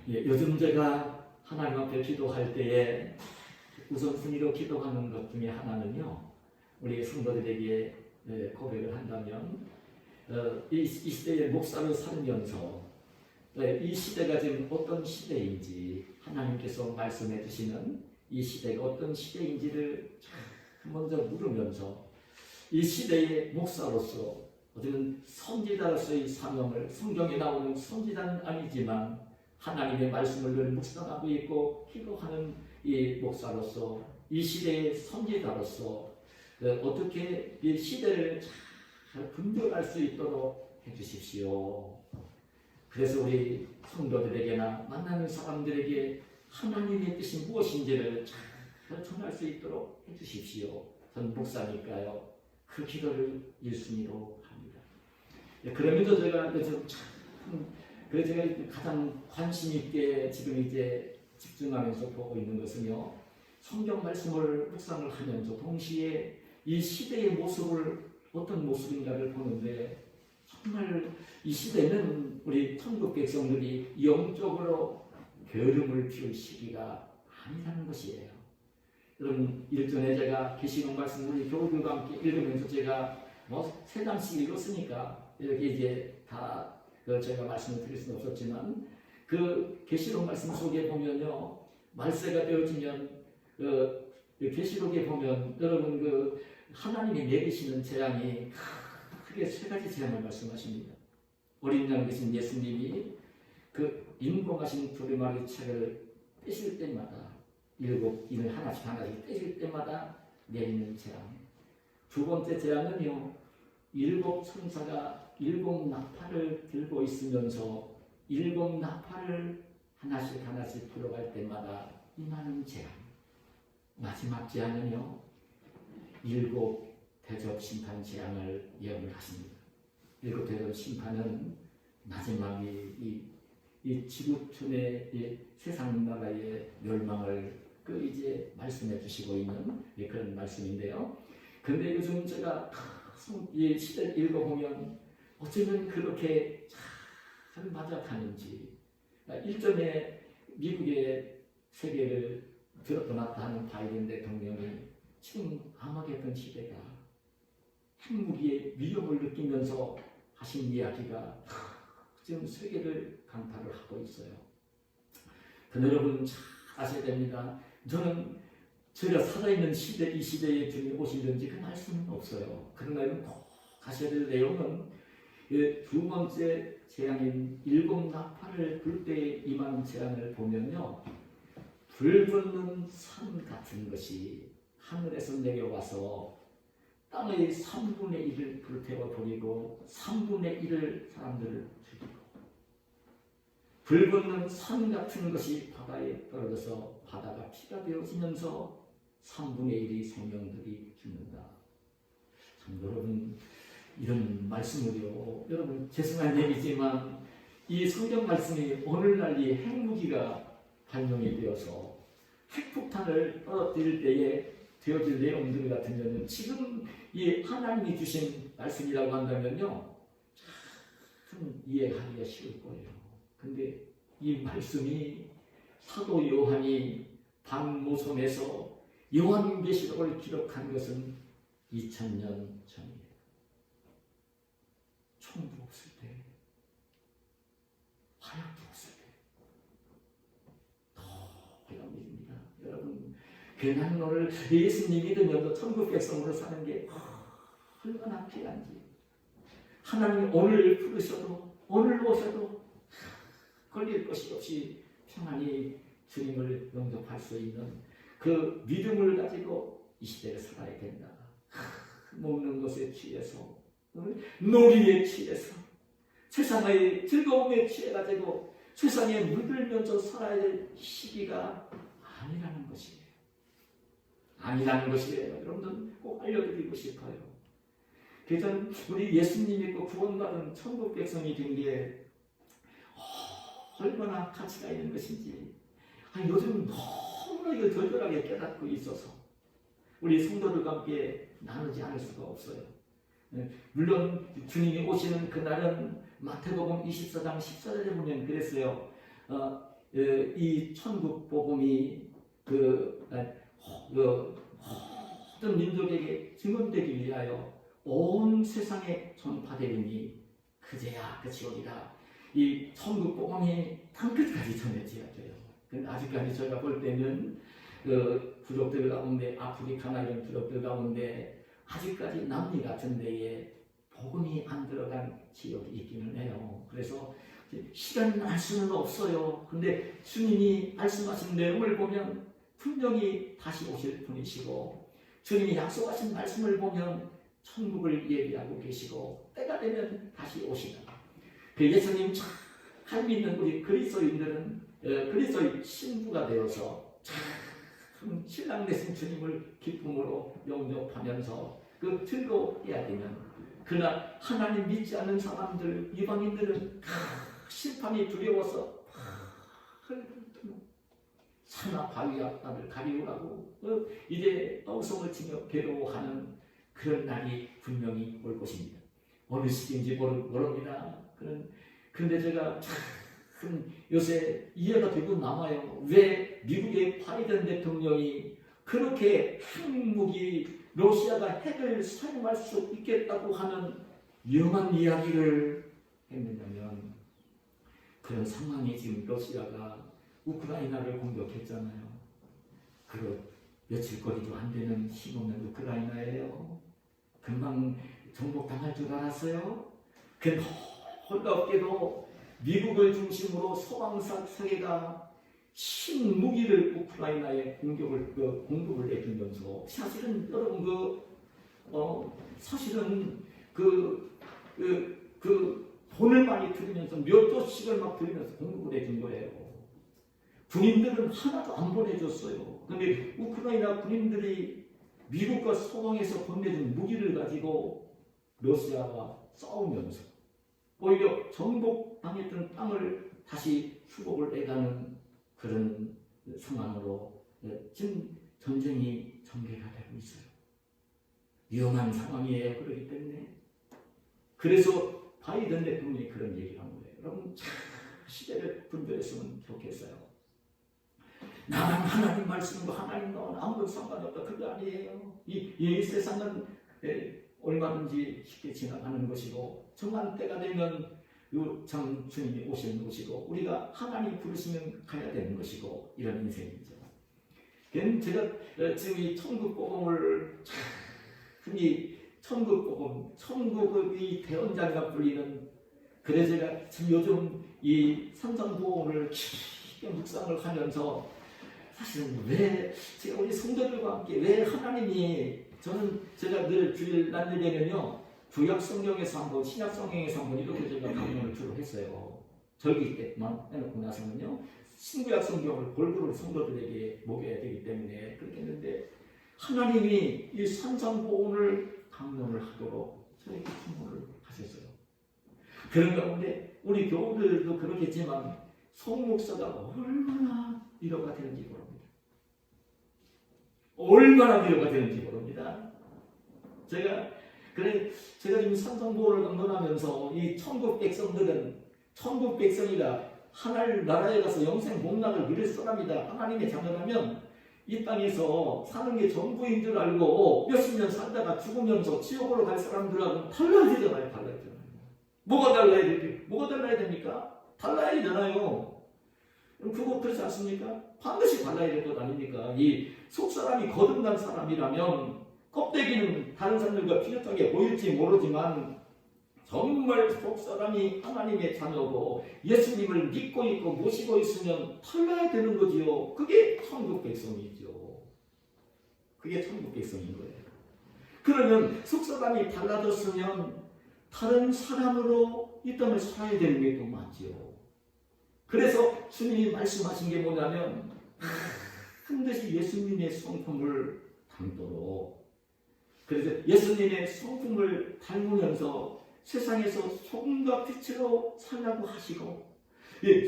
예, 요즘 제가 하나님 앞에 기도할 때에 우선순위로 기도하는 것 중에 하나는요, 우리 성도들에게 고백을 한다면 이 시대의 목사로 살면서 이 시대가 지금 어떤 시대인지 하나님께서 말씀해 주시는 이 시대가 어떤 시대인지를 먼저 물으면서 이 시대의 목사로서 어쩌면 선지자로서의 사명을, 성경에 나오는 선지자는 아니지만 하나님의 말씀을 늘 묵상하고 있고 기도하는 이 목사로서 이 시대의 선지자로서 어떻게 이 시대를 잘 분별할 수 있도록 해주십시오. 그래서 우리 성도들에게나 만나는 사람들에게 하나님의 뜻이 무엇인지를 잘 전할 수 있도록 해주십시오. 전 목사니까요. 그 기도를 1순위로 합니다. 그러면서 제가 제가 가장 관심 있게 지금 이제 집중하면서 보고 있는 것은요, 성경 말씀을 묵상을 하면서 동시에 이 시대의 모습을 어떤 모습인가를 보는데, 정말 이 시대는 우리 천국 백성들이 영적으로 게으름을 피울 시기가 아니라는 것이에요. 여러분, 일전에 제가 계시록 말씀 우리 교우들과 함께 읽으면서 제가 세 장씩 읽었으니까 이렇게 이제 다 제가 말씀을 드릴 수는 없었지만, 그 계시록 말씀 속에 보면요, 말세가 되어지면 계시록에 보면 여러분 하나님이 내리시는 재앙이 크게 세 가지 재앙을 말씀하십니다. 어린 양 되신 예수님이 그 인공하신 두루마리 책을 떼실 때마다 일곱 인을 하나씩 떼실 때마다 내리는 재앙. 두 번째 재앙은요, 일곱 천사가 일곱 나팔을 들고 있으면서 일곱 나팔을 하나씩 불어갈 때마다 임하는 재앙. 마지막 재앙은요, 일곱 대접 심판 재앙을 예언을 하십니다. 일곱 대접 심판은 마지막이 이 지구촌의 이 세상 나라의 멸망을 이제 말씀해 주시고 있는 그런 말씀인데요. 근데 요즘 제가 이 시대를 읽어보면 어쩌면 그렇게 잘 맞아가는지, 일전에 미국의 세계를 들어떠났다 하는 바이든 대통령이 지금 암흑했던 시대가 핵무기의 위협을 느끼면서 하신 이야기가 지금 세계를 강타를 하고 있어요. 그런데 여러분 잘 아셔야 됩니다. 저는 제가 살아있는 시대, 이 시대에 주님이 오시는지 그 말씀은 없어요. 그러나 여러분 꼭 가셔야 될 내용은 두 번째 재앙인 일곱 나팔을 불 때에 임하는 재앙을 보면요, 불붙는 산 같은 것이 하늘에서 내려와서 땅의 3분의 1을 불태워 버리고 3분의 1을 사람들을 죽이고, 불붙는 산 같은 것이 바다에 떨어져서 바다가 피가 되어지면서 3분의 1의 생명들이 죽는다. 참 여러분, 이런 말씀을요, 여러분 죄송한 얘기지만 이 성경 말씀이 오늘날 이 핵무기가 발명이 되어서 핵폭탄을 떨어뜨릴 때에 되어질 내용들 같으면 지금 이 하나님이 주신 말씀이라고 한다면요, 참 이해하기가 쉬울 거예요. 근데 이 말씀이 사도 요한이 반모섬에서 요한계시록을 기록한 것은 2000년 전이에요. 총도 없을 때, 화약도 없을 때, 더한 일입니다. 여러분, 괜한 너를 예수님 믿으면서 천국 백성으로 사는 게 얼마나 귀한지. 하나님이 오늘 부르셔도, 오늘 오셔도 걸릴 것이 없이 평안히 주님을 영접할 수 있는 그 믿음을 가지고 이 시대를 살아야 된다. 먹는 것에 취해서, 놀이에 취해서, 세상의 즐거움에 취해가지고 세상에 물들면서 살아야 될 시기가 아니라는 것이에요. 아니라는 것이에요. 여러분들 꼭 알려드리고 싶어요. 그래서 우리 예수님 믿고 구원받은 천국 백성이 된 게 얼마나 가치가 있는 것인지 요즘 너무나 이걸 절절하게 깨닫고 있어서 우리 성도들과 함께 나누지 않을 수가 없어요. 물론 주님이 오시는 그날은 마태복음 24장 14절에 보면 그랬어요. 이 천국 복음이 모든 민족에게 증언되기 위하여 온 세상에 전파되리니 그제야 끝이 오리라. 이 천국 복음이 땅끝까지 전해져야 돼요. 근데 아직까지 제가 볼 때는 부족들 가운데, 아프리카나 이런 부족들 가운데 아직까지 남미 같은 데에 복음이 안 들어간 지역이 있기는 해요. 그래서 시간 알 수는 없어요. 근데 주님이 말씀하신 내용을 보면 분명히 다시 오실 분이시고, 주님이 약속하신 말씀을 보면 천국을 얘기하고 계시고, 때가 되면 다시 오시다. 그 예수님 잘 믿는 우리 그리스도인들은 그리스도의 신부가 되어서 참 신랑 되신 주님을 기쁨으로 영접하면서 그 즐거워해야 되는, 그러나 하나님 믿지 않는 사람들, 이방인들은 심판이 두려워서 산나 바위 앞을 가리우라고 이제 엉성을 치며 괴로워하는 그런 날이 분명히 올 것입니다. 어느 시기인지 모릅니다. 근데 제가 참 요새 이해가 되고 남아요. 왜 미국의 바이든 대통령이 그렇게 핵무기, 러시아가 핵을 사용할 수 있겠다고 하는 위험한 이야기를 했느냐면, 그런 상황이 지금 러시아가 우크라이나를 공격했잖아요. 그리고 며칠 거리도 안 되는 힘없는 우크라이나예요. 금방 정복당할 줄 알았어요. 그 놀랍게도 미국을 중심으로 소방사 세계가 신무기를 우크라이나에 공급을 해주면서, 사실은 여러분 사실은 돈을 많이 들이면서 몇 조씩을 막 들이면서 공급을 해준 거예요. 군인들은 하나도 안 보내줬어요. 근데 우크라이나 군인들이 미국과 소방에서 보내준 무기를 가지고 러시아와 싸우면서 오히려 정복당했던 땅을 다시 수복을 해가는 그런 상황으로 지금 전쟁이 전개가 되고 있어요. 위험한 상황이에요. 그렇기 때문에. 그래서 바이든 대통령이 그런 얘기를 한 거예요. 여러분, 시대를 분별했으면 좋겠어요. 나만 하나님 말씀과 하나님 나와는 아무런 상관없다. 그거 아니에요. 이 세상은 얼마든지 쉽게 지나가는 것이고, 정한 때가 되면 참 주님이 오시는 것이고, 우리가 하나님 부르시면 가야 되는 것이고, 이런 인생이죠. 제가 지금 이 천국 복음을 이 천국 복음, 천국의 대언자가 불리는, 그래서 제가 지금 요즘 이 산상보험을 깊게 묵상을 하면서, 사실은 왜 제가 우리 성도들과 함께 왜 하나님이, 제가 늘 주일 날 예배는요, 구약 성경에서 한번, 신약 성경에서 한번 이렇게 제가 강론을 주로 했어요. 절기 때만 해놓고 나서는요, 신구약 성경을 골고루 성도들에게 먹여야 되기 때문에 그렇게 했는데, 하나님이 이 산상보험을 강론을 하도록 저에게 선물을 하셨어요. 그런 가운데 우리 교우들도 그렇겠지만 송목사가 얼마나 위로가 되는지 모릅니다. 얼마나 위로가 되는지 모릅니다. 제가 지금 산상보호를 강론하면서 이 천국 백성이라 하나님 나라에 가서 영생 복락을 누릴 사람이다. 하나님의 자녀라면 이 땅에서 사는 게 전부인 줄 알고 몇십 년 살다가 죽으면서 지옥으로 갈 사람들하고는 달라야 되잖아요. 뭐가 달라야 됩니까? 달라야 되잖아요. 그거 그렇지 않습니까? 반드시 달라야 될 것 아닙니까? 이 속사람이 거듭난 사람이라면 껍데기는 다른 사람들과 비슷하게 보일지 모르지만 정말 속사람이 하나님의 자녀고 예수님을 믿고 있고 모시고 있으면 달라야 되는 거지요. 그게 천국 백성이죠. 그게 천국 백성인 거예요. 그러면 속사람이 달라졌으면 다른 사람으로 이 땅을 살아야 되는 게 또 맞지요. 그래서 주님이 말씀하신 게 뭐냐면, 반드시 예수님의 성품을 닮도록, 그래서 예수님의 성품을 닮으면서 세상에서 소금과 빛으로 살라고 하시고,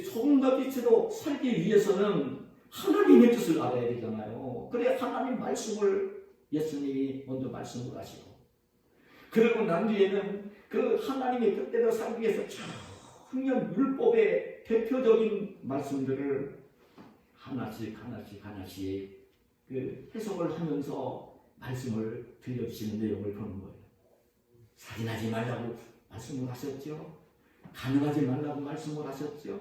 소금과 빛으로 살기 위해서는 하나님의 뜻을 알아야 되잖아요. 그래 하나님 말씀을 예수님이 먼저 말씀을 하시고, 그리고 난 뒤에는 그 하나님의 뜻대로 살기 위해서 그냥 율법의 대표적인 말씀들을 하나씩 그 해석을 하면서 말씀을 들려주시는 내용을 보는 거예요. 살인하지 말라고 말씀을 하셨죠. 간음하지 말라고 말씀을 하셨죠.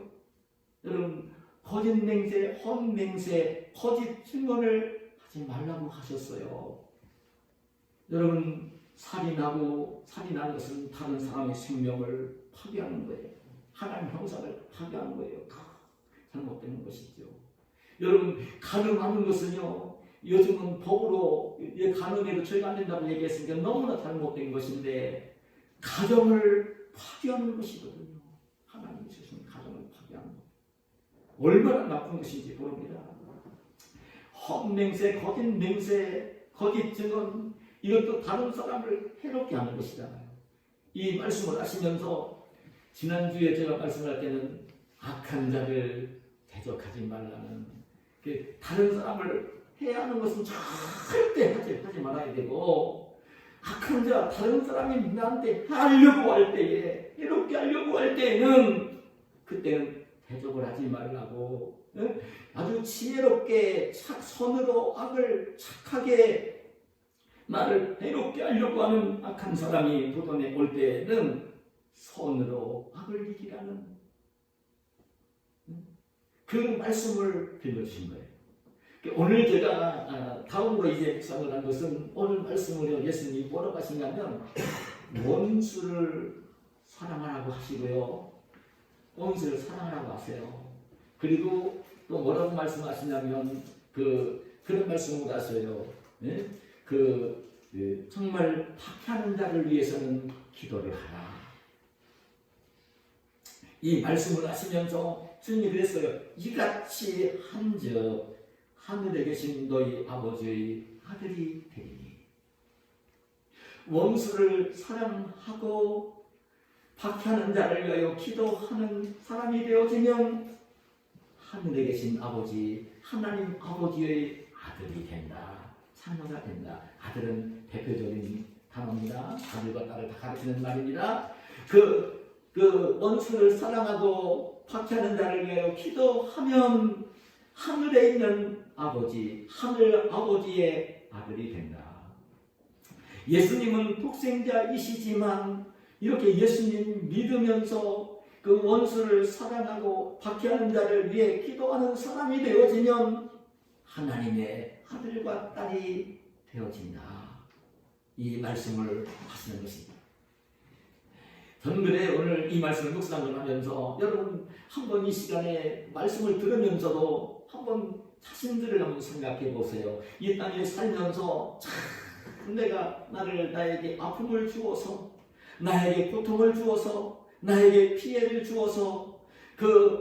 여러분, 거짓 맹세, 헛맹세, 거짓 증언을 하지 말라고 하셨어요. 여러분, 살인하는 것은 다른 사람의 생명을 파괴하는 거예요. 하나님 형상을 파괴하는 거예요. 잘못되는 것이죠. 여러분, 간음하는 것은요, 요즘은 법으로 간음해도 죄가 안 된다고 얘기했으니까 너무나 잘못된 것인데 가정을 파괴하는 것이거든요. 하나님이 주신 가정을 파괴하는 것. 얼마나 나쁜 것인지 모릅니다. 헛맹세, 거짓 맹세, 거짓 증언, 이것도 다른 사람을 해롭게 하는 것이잖아요. 이 말씀을 하시면서 지난주에 제가 말씀할 때는 악한 자를 대적하지 말라는, 다른 사람을 해야 하는 것은 절대 하지 말아야 되고, 악한 자, 다른 사람이 나한테 하려고 할 때에, 해롭게 하려고 할 때에는 그때는 대적을 하지 말라고, 아주 지혜롭게 선으로 악을 착하게 나를 해롭게 하려고 하는 악한 사람이 도전에 올 때에는 선으로 악을 이기라는 그 말씀을 들려주신 거예요. 오늘 제가 다음으로 이제 묵상을 한 것은, 오늘 말씀을 예수님이 뭐라고 하시냐면 원수를 사랑하라고 하시고요, 원수를 사랑하라고 하세요. 그리고 또 뭐라고 말씀하시냐면 그런 말씀을 하셔요. 네? 정말 박해하는 자를 위해서는 기도를 하라. 이 말씀을 하시면서 주님이 그랬어요. 이같이 한즉 하늘에 계신 너희 아버지의 아들이 되리니. 원수를 사랑하고 박해하는 자를 위하여 기도하는 사람이 되어지면 하늘에 계신 아버지, 하나님 아버지의 아들이 된다. 자녀가 된다. 아들은 대표적인 단어입니다. 아들과 딸을 다 가르치는 말입니다. 그 원수를 사랑하고 박해하는 자를 위하여 기도하면 하늘에 있는 아버지, 하늘 아버지의 아들이 된다. 예수님은 독생자이시지만 이렇게 예수님 믿으면서 그 원수를 사랑하고 박해하는 자를 위해 기도하는 사람이 되어지면 하나님의 아들과 딸이 되어진다. 이 말씀을 하시는 것입니다. 저는 그래 오늘 이 말씀을 묵상을 하면서 여러분 한번 이 시간에 말씀을 들으면서도 한번 자신들을 한번 생각해 보세요. 이 땅에 살면서 참 내가 나에게 아픔을 주어서, 나에게 고통을 주어서, 나에게 피해를 주어서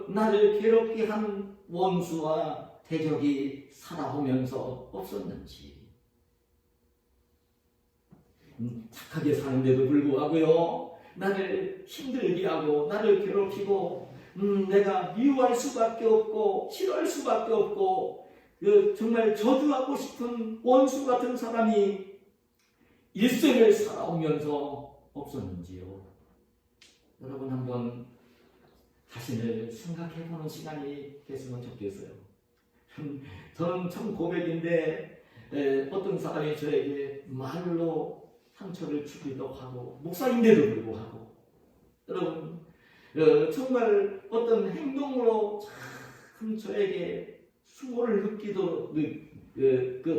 나를 괴롭게 한 원수와 대적이 살아오면서 없었는지, 착하게 사는데도 불구하고요, 나를 힘들게 하고 나를 괴롭히고 내가 미워할 수밖에 없고 싫어할 수밖에 없고 정말 저주하고 싶은 원수 같은 사람이 일생을 살아오면서 없었는지요. 여러분 한번 자신을 생각해보는 시간이 됐으면 좋겠어요. 저는 참 고백인데 어떤 사람이 저에게 말로 상처를 주기도 하고, 목사인데도 불구하고 여러분 정말 어떤 행동으로 참 저에게 수모를 느끼도록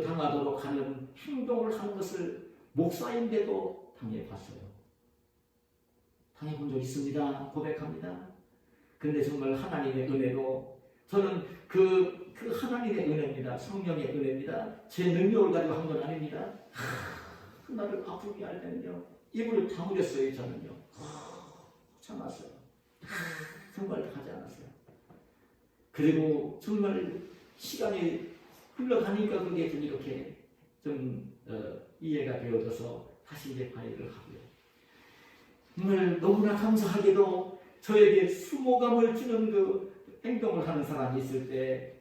당하도록 하는 행동을 하는 것을 목사인데도 당해봤어요. 당해본 적 있습니다. 고백합니다. 근데 정말 하나님의 은혜로 저는 그 하나님의 은혜입니다. 성령의 은혜입니다. 제 능력을 가지고 한 건 아닙니다. 나를 아프게 할 때는요, 입을 다물었어요. 저는요, 참았어요. 정말 하지 않았어요. 그리고 정말 시간이 흘러가니까 그게 좀 이렇게 좀 이해가 되어져서 다시 이제 발휘를 하고요. 정말 너무나 감사하게도 저에게 수모감을 주는 그 행동을 하는 사람이 있을 때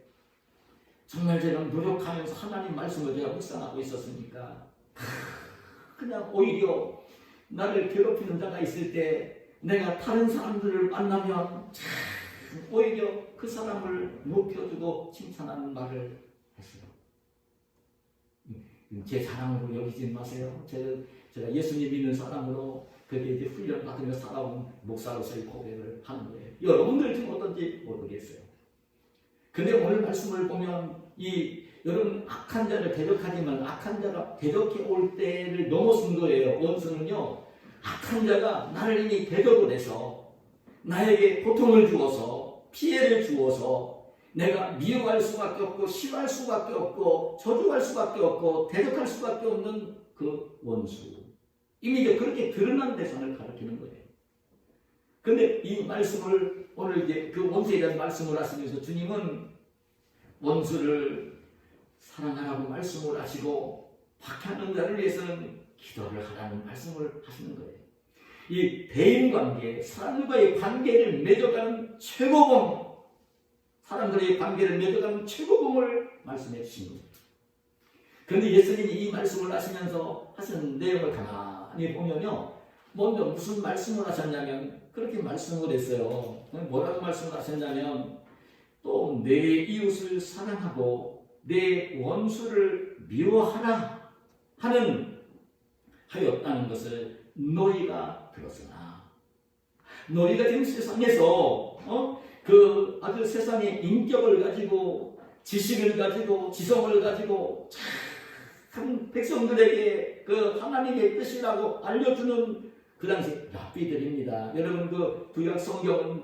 정말 제가 노력하면서 하나님 말씀을 제가 묵상하고 있었으니까 그냥 오히려 나를 괴롭히는 자가 있을 때 내가 다른 사람들을 만나면 참 오히려 그 사람을 높여주고 칭찬하는 말을 했어요. 제 자랑으로 여기지 마세요. 제가 예수님 믿는 사람으로 그게 이제 훈련받으며 살아온 목사로서의 고백을 하는 거예요. 여러분들 중 어떤지 모르겠어요. 근데 오늘 말씀을 보면 여러분 악한 자를 대적하지만 악한 자가 대적해 올 때를 넘어선 거예요. 원수는요. 악한 자가 나를 이미 대적을 해서 나에게 고통을 주어서 피해를 주어서 내가 미워할 수밖에 없고 싫어할 수밖에 없고 저주할 수밖에 없고 대적할 수밖에 없는 그 원수. 이미 이제 그렇게 드러난 대상을 가리키는 거예요. 근데 이 말씀을 오늘 이제 그 원수에 대한 말씀을 하시면서 주님은 원수를 사랑하라고 말씀을 하시고 박해하는 자를 위해서는 기도를 하라는 말씀을 하시는 거예요. 이 대인관계, 사람들과의 관계를 맺어가는 최고봉, 사람들의 관계를 맺어가는 최고봉을 말씀해 주신 겁니다. 그런데 예수님이 이 말씀을 하시면서 하신 내용을 가만히 보면요, 먼저 무슨 말씀을 하셨냐면 그렇게 말씀을 했어요. 뭐라고 말씀을 하셨냐면 또 내 이웃을 사랑하고 내 원수를 미워하라 하였다는 것을 너희가 들었으나, 너희가 지금 세상에서 그 아주 세상의 인격을 가지고 지식을 가지고 지성을 가지고 참 백성들에게 그 하나님의 뜻이라고 알려주는 그 당시 랍비들입니다. 여러분 그 구약 성경은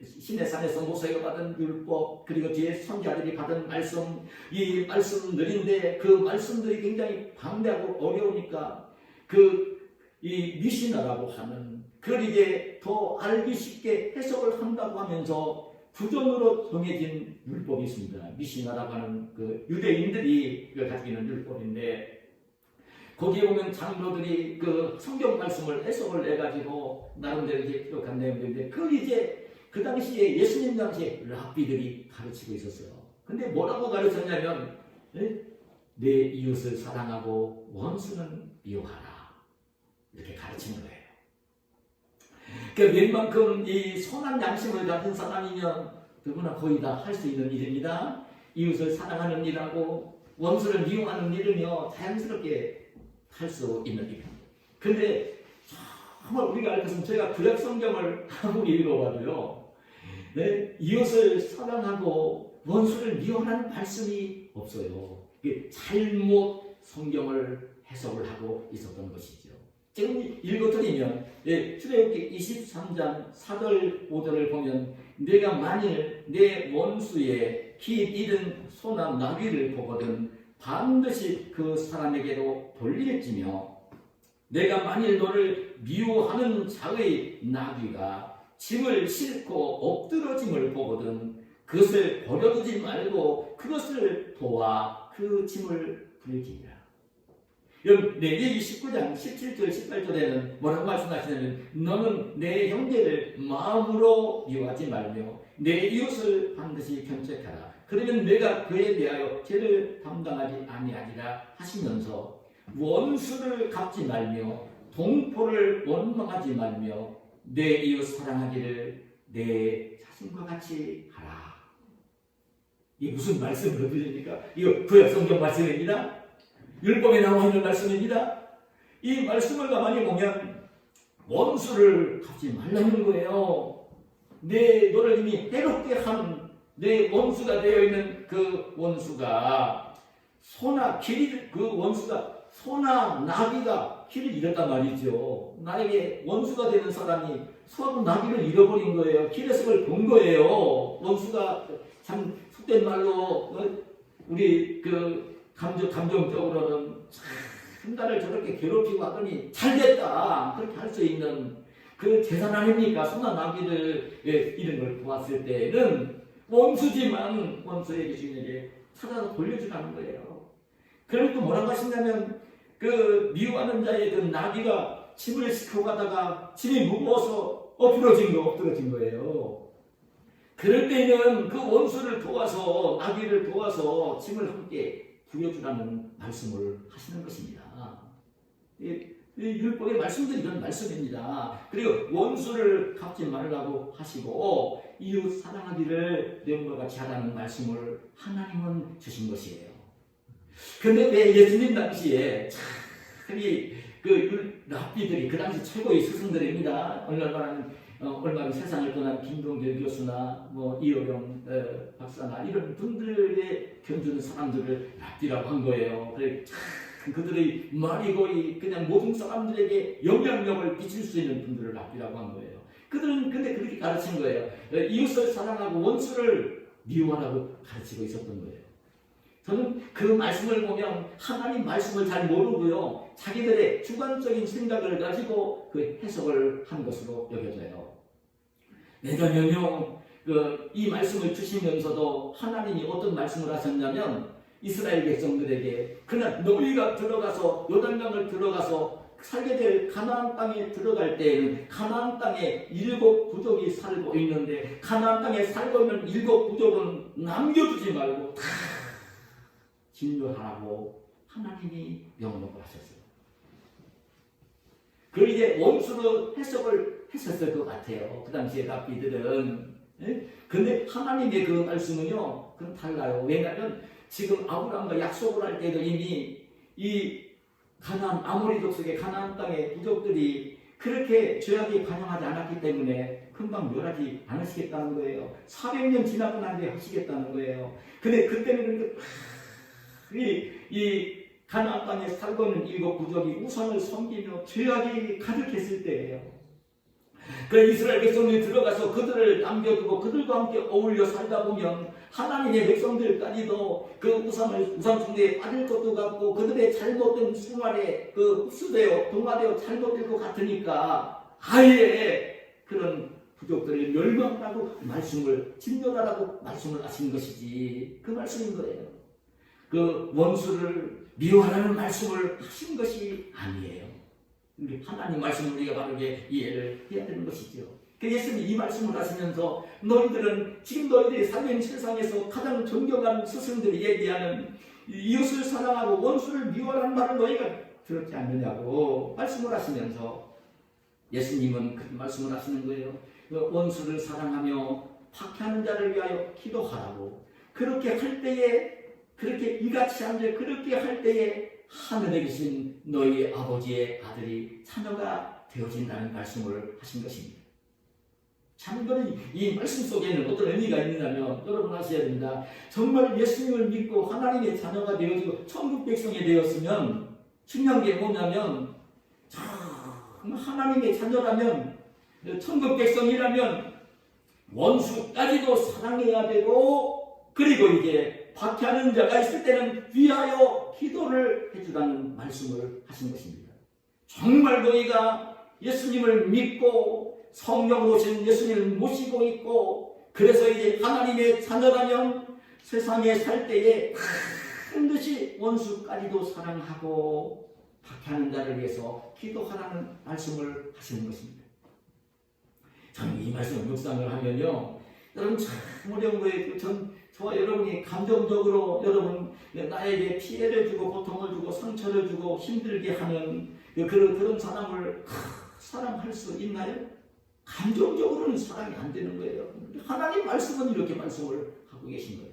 신의 산에서 모세가 받은 율법 그리고 뒤에 선지자들이 받은 말씀, 이 말씀들인데 그 말씀들이 굉장히 방대하고 어려우니까 이 미시나라고 하는 그걸 이제 더 알기 쉽게 해석을 한다고 하면서 부전으로 정해진 율법이 있습니다. 미시나라고 하는 그 유대인들이 가지고 있는 율법인데 거기에 보면 장로들이 그 성경 말씀을 해석을 해가지고 나름대로 이제 기록한 내용들인데 그걸 이제 그 당시에 예수님 당시에 랍비들이 가르치고 있었어요. 근데 뭐라고 가르쳤냐면 내 이웃을 사랑하고 원수는 미워하라 이렇게 가르치는 거예요. 그러니까 웬만큼 이 선한 양심을 가진 사람이면 누구나 거의 다 할 수 있는 일입니다. 이웃을 사랑하는 일하고 원수를 미워하는 일은요 자연스럽게 할 수 있는 일입니다. 근데 정말 우리가 알 것은 제가 구약 성경을 아무리 읽어봐도요, 이웃을 사랑하고 원수를 미워하는 말씀이 없어요. 잘못 성경을 해석을 하고 있었던 것이죠. 지금 읽어드리면 출애굽기 23장 4절 5절을 보면 내가 만일 내 원수의 기 잃은 소나 나귀를 보거든 반드시 그 사람에게로 돌릴지며 내가 만일 너를 미워하는 자의 나귀가 짐을 싣고 엎드러짐을 보거든 그것을 버려두지 말고 그것을 도와 그 짐을 불지니라. 여러분 레위기 19장 17절 18절에는 뭐라고 말씀하시냐면 너는 내 형제를 마음으로 미워하지 말며 내 이웃을 반드시 견책하라. 그러면 내가 그에 대하여 죄를 담당하지 아니하리라 하시면서 원수를 갚지 말며 동포를 원망하지 말며 내 이웃 사랑하기를 내 자신과 같이 하라. 이게 무슨 말씀으로 들립니까? 이거 구약 성경 말씀입니다. 율법에 나와 있는 말씀입니다. 이 말씀을 가만히 보면 원수를 갚지 말라는 거예요. 너를 이미 해롭게 한 내 원수가 되어 있는 그 원수가 원수가 소나 나귀가 길을 잃었단 말이죠. 나에게 원수가 되는 사람이 소하고 나귀를 잃어버린 거예요. 길에서 그걸 본 거예요. 원수가 참 속된 말로 우리 감정적으로는 참 나를 저렇게 괴롭히고 하더니 잘됐다 그렇게 할 수 있는 그 재산 아닙니까? 소나 나귀를 잃은 걸 보았을 때는 원수지만 원수에게 주인에게 찾아서 돌려주라는 거예요. 그리고 또 뭐라고 하시냐면 그 미워하는 자의 그 나귀가 짐을 싣고 가다가 짐이 무거워서 엎드러진 거예요. 그럴 때는 그 원수를 도와서 나귀를 도와서 짐을 함께 부여주라는 말씀을 하시는 것입니다. 이 율법의 말씀들이 이런 말씀입니다. 그리고 원수를 갚지 말라고 하시고 이웃 사랑하기를 내음과 같이 하라는 말씀을 하나님은 주신 것이에요. 근데 왜 예수님 당시에 참이 그 랍비들이 그 당시 최고의 스승들입니다. 얼마 세상을 떠난 김동길 교수나 뭐 이어령 박사나 이런 분들의 견주는 사람들을 랍비라고 한 거예요. 그래 그들의 말이 거의 그냥 모든 사람들에게 영향력을 미칠 수 있는 분들을 랍비라고 한 거예요. 그들은 근데 그렇게 가르친 거예요. 이웃을 사랑하고 원수를 미워하라고 가르치고 있었던 거예요. 저는 그 말씀을 보면 하나님 말씀을 잘 모르고요, 자기들의 주관적인 생각을 가지고 그 해석을 한 것으로 여겨져요. 왜냐면요, 이 말씀을 주시면서도 하나님이 어떤 말씀을 하셨냐면 이스라엘 백성들에게 그냥 너희가 들어가서 요단강을 들어가서 살게 될 가나안 땅에 들어갈 때에는 가나안 땅에 7 부족이 살고 있는데 가나안 땅에 살고 있는 7 부족은 남겨두지 말고 다 진멸하라고 하나님이 명령을 하셨어요. 그 이제 원수로 해석을 했었을 것 같아요. 그 당시에 랍비들은. 근데 하나님의 그 말씀은요, 그건 달라요. 왜냐하면 지금 아브라함과 약속을 할 때도 이미 이 가나안 아모리 족속의 가나안 땅의 부족들이 그렇게 죄악이 반영하지 않았기 때문에 금방 멸하지 않으시겠다는 거예요. 400년 지나고 난 뒤에 하시겠다는 거예요. 근데 그때는 이 가나안 땅에 살고 있는 7 부족이 우상을 섬기며 죄악이 가득했을 때예요. 그 이스라엘 백성들이 들어가서 그들을 남겨두고 그들과 함께 어울려 살다 보면 하나님의 백성들까지도 그 우상 숭배에 빠질 것도 같고 그들의 잘못된 생활에 흡수되어 동화되어 잘못될 것 같으니까 아예 그런 부족들을 멸망하라고 말씀을 진멸하라고 말씀을 하신 것이지, 그 말씀인 거예요. 그 원수를 미워하라는 말씀을 하신 것이 아니에요. 하나님 말씀을 우리가 바르게 이해를 해야 되는 것이죠. 예수님이 이 말씀을 하시면서 너희들은 지금 너희들이 살고 있는 세상에서 가장 존경하는 스승들이 얘기하는 이웃을 사랑하고 원수를 미워하라는 말을 너희가 들었지 않느냐고 말씀을 하시면서 예수님은 그 말씀을 하시는 거예요. 원수를 사랑하며 박해하는 자를 위하여 기도하라고. 그렇게 할 때에, 그렇게 이같이 한들 그렇게 할 때에 하늘에 계신 너희 아버지의 아들이 자녀가 되어진다는 말씀을 하신 것입니다. 참고로 이 말씀 속에는 어떤 의미가 있느냐면 여러분 아셔야 됩니다. 정말 예수님을 믿고 하나님의 자녀가 되어지고 천국 백성이 되었으면 중요한 게 뭐냐면 하나님의 자녀라면 천국 백성이라면 원수까지도 사랑해야 되고, 그리고 이제 박해하는 자가 있을 때는 위하여 기도를 해주라는 말씀을 하신 것입니다. 정말 너희가 예수님을 믿고 성령으로 오신 예수님을 모시고 있고, 그래서 이제 하나님의 자녀라면 세상에 살 때에 반드시 원수까지도 사랑하고 박해하는 자를 위해서 기도하라는 말씀을 하시는 것입니다. 저는 이 말씀을 묵상을 하면요, 여러분 참 어려운 거예요. 저와 여러분이 감정적으로 여러분 나에게 피해를 주고 고통을 주고 상처를 주고 힘들게 하는 그런 사람을 사랑할 수 있나요? 감정적으로는 사랑이 안 되는 거예요. 하나님 말씀은 이렇게 말씀을 하고 계신 거예요.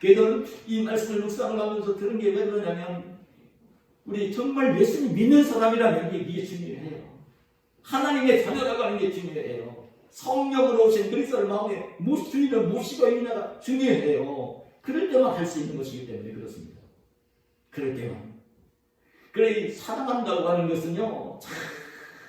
그래서 이 말씀을 묵상을 하면서 들은 게 왜 그러냐면, 우리 정말 예수님 믿는 사람이라면 이게 중요해요. 하나님의 자녀라고 하는 게 중요해요. 성령으로 오신 그리스도를 마음에 주인을 모시고 있느냐가 중요해요. 그럴 때만 할 수 있는 것이기 때문에 그렇습니다. 그럴 때만. 그래, 사랑한다고 하는 것은요,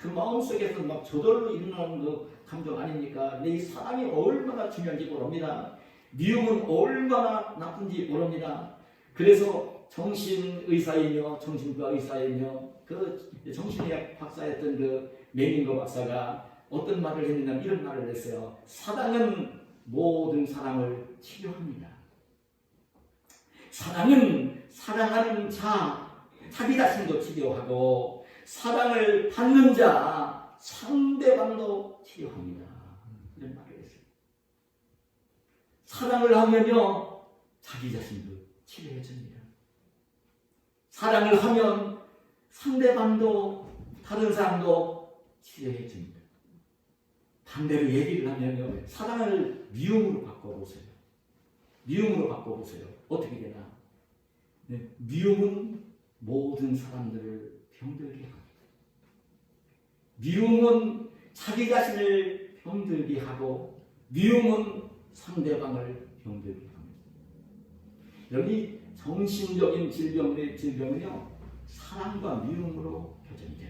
그 마음속에서 막 저절로 일어나는 그 감정 아닙니까? 내 이 사랑이 얼마나 중요한지 모릅니다. 미움은 얼마나 나쁜지 모릅니다. 그래서 정신의사이며 정신과 의사이며 그 정신의학 박사였던 그 메닝거 박사가 어떤 말을 했느냐면 이런 말을 했어요. 사랑은 모든 사랑을 치료합니다. 사랑은 사랑하는 자기 자신도 치료하고, 사랑을 받는 자 상대방도 치료합니다. 이런 말을 했어요. 사랑을 하면요, 자기 자신도 치료해 줍니다. 사랑을 하면 상대방도 다른 사람도 치료해 줍니다. 반대로 얘기를 하면요, 사랑을 미움으로 바꿔보세요. 미움으로 바꿔보세요. 어떻게 되나? 네, 미움은 모든 사람들을 병들게 합니다. 미움은 자기 자신을 병들게 하고, 미움은 상대방을 병들게 합니다. 여기 정신적인 질병은요, 사랑과 미움으로 교정이 돼요.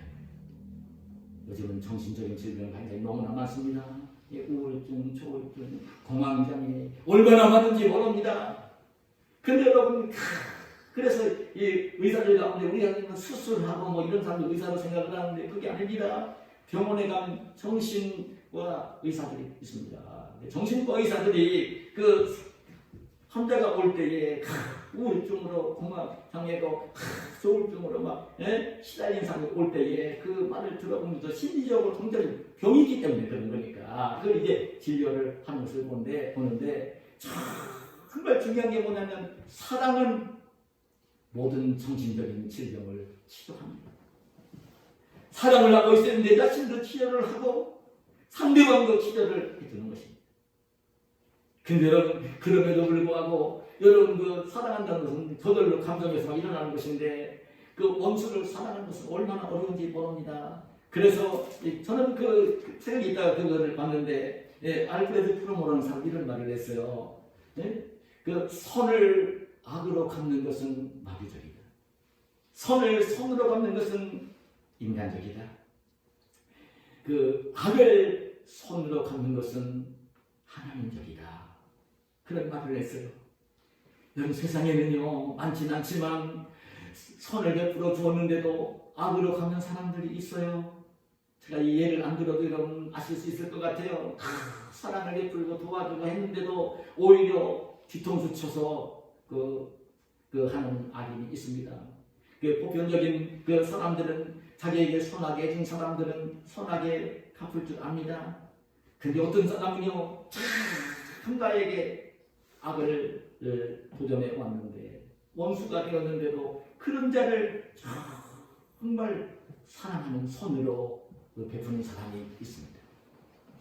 요즘은 정신적인 질병이 굉장히 너무나 많습니다. 우울증, 조울증, 공황장애, 얼마나 많은지 모릅니다. 근데 여러분, 그래서 이 의사들 가운데 우리가 수술하고 뭐 이런 사람들 의사로 생각을 하는데 그게 아닙니다. 병원에 가면 정신과 의사들이 있습니다. 정신과 의사들이 그 환자가 올 때에 우울증으로 공황장애로 조울증으로 막 시달린 사람이 올 때에 그 말을 들어보면서 심리적으로 굉장히 병이기 때문에 그런 거니까 그걸 이제 진료를 하는 것을 보는데 정말 중요한 게 뭐냐면 사랑은 모든 정신적인 질병을 치료합니다. 사랑을 하고 있으면 내 자신도 치료를 하고 상대방도 치료를 해주는 것입니다. 근데 여러분, 그럼에도 불구하고 여러분 그 사랑한다는 것은 저절로 감정에서 일어나는 것인데 그 원수를 사랑하는 것은 얼마나 어려운지 모릅니다. 그래서 저는 그 책이 있다가 그거를 봤는데 알프레드 프로모라는 사람이 이런 말을 했어요. 그 선을 악으로 갚는 것은 마귀적이다. 선을 선으로 갚는 것은 인간적이다. 그 악을 선으로 갚는 것은 하나님적이다. 그런 말을 했어요. 여러분 세상에는요 많지는 않지만 선을 베풀어 주었는데도 악으로 가는 사람들이 있어요. 제가 이 예를 안 들어도 여러분 아실 수 있을 것 같아요. 사랑을 베풀고 도와주고 했는데도 오히려 뒤통수 쳐서 하는 악인이 있습니다. 그 보편적인 그 사람들은 자기에게 선하게 해준 사람들은 선하게 갚을 줄 압니다. 근데 어떤 사람은요 한가에게 악을 도전해 왔는데 원수가 되었는데도 그런 자를 정말 사랑하는 선으로 베푸는 사람이 있습니다.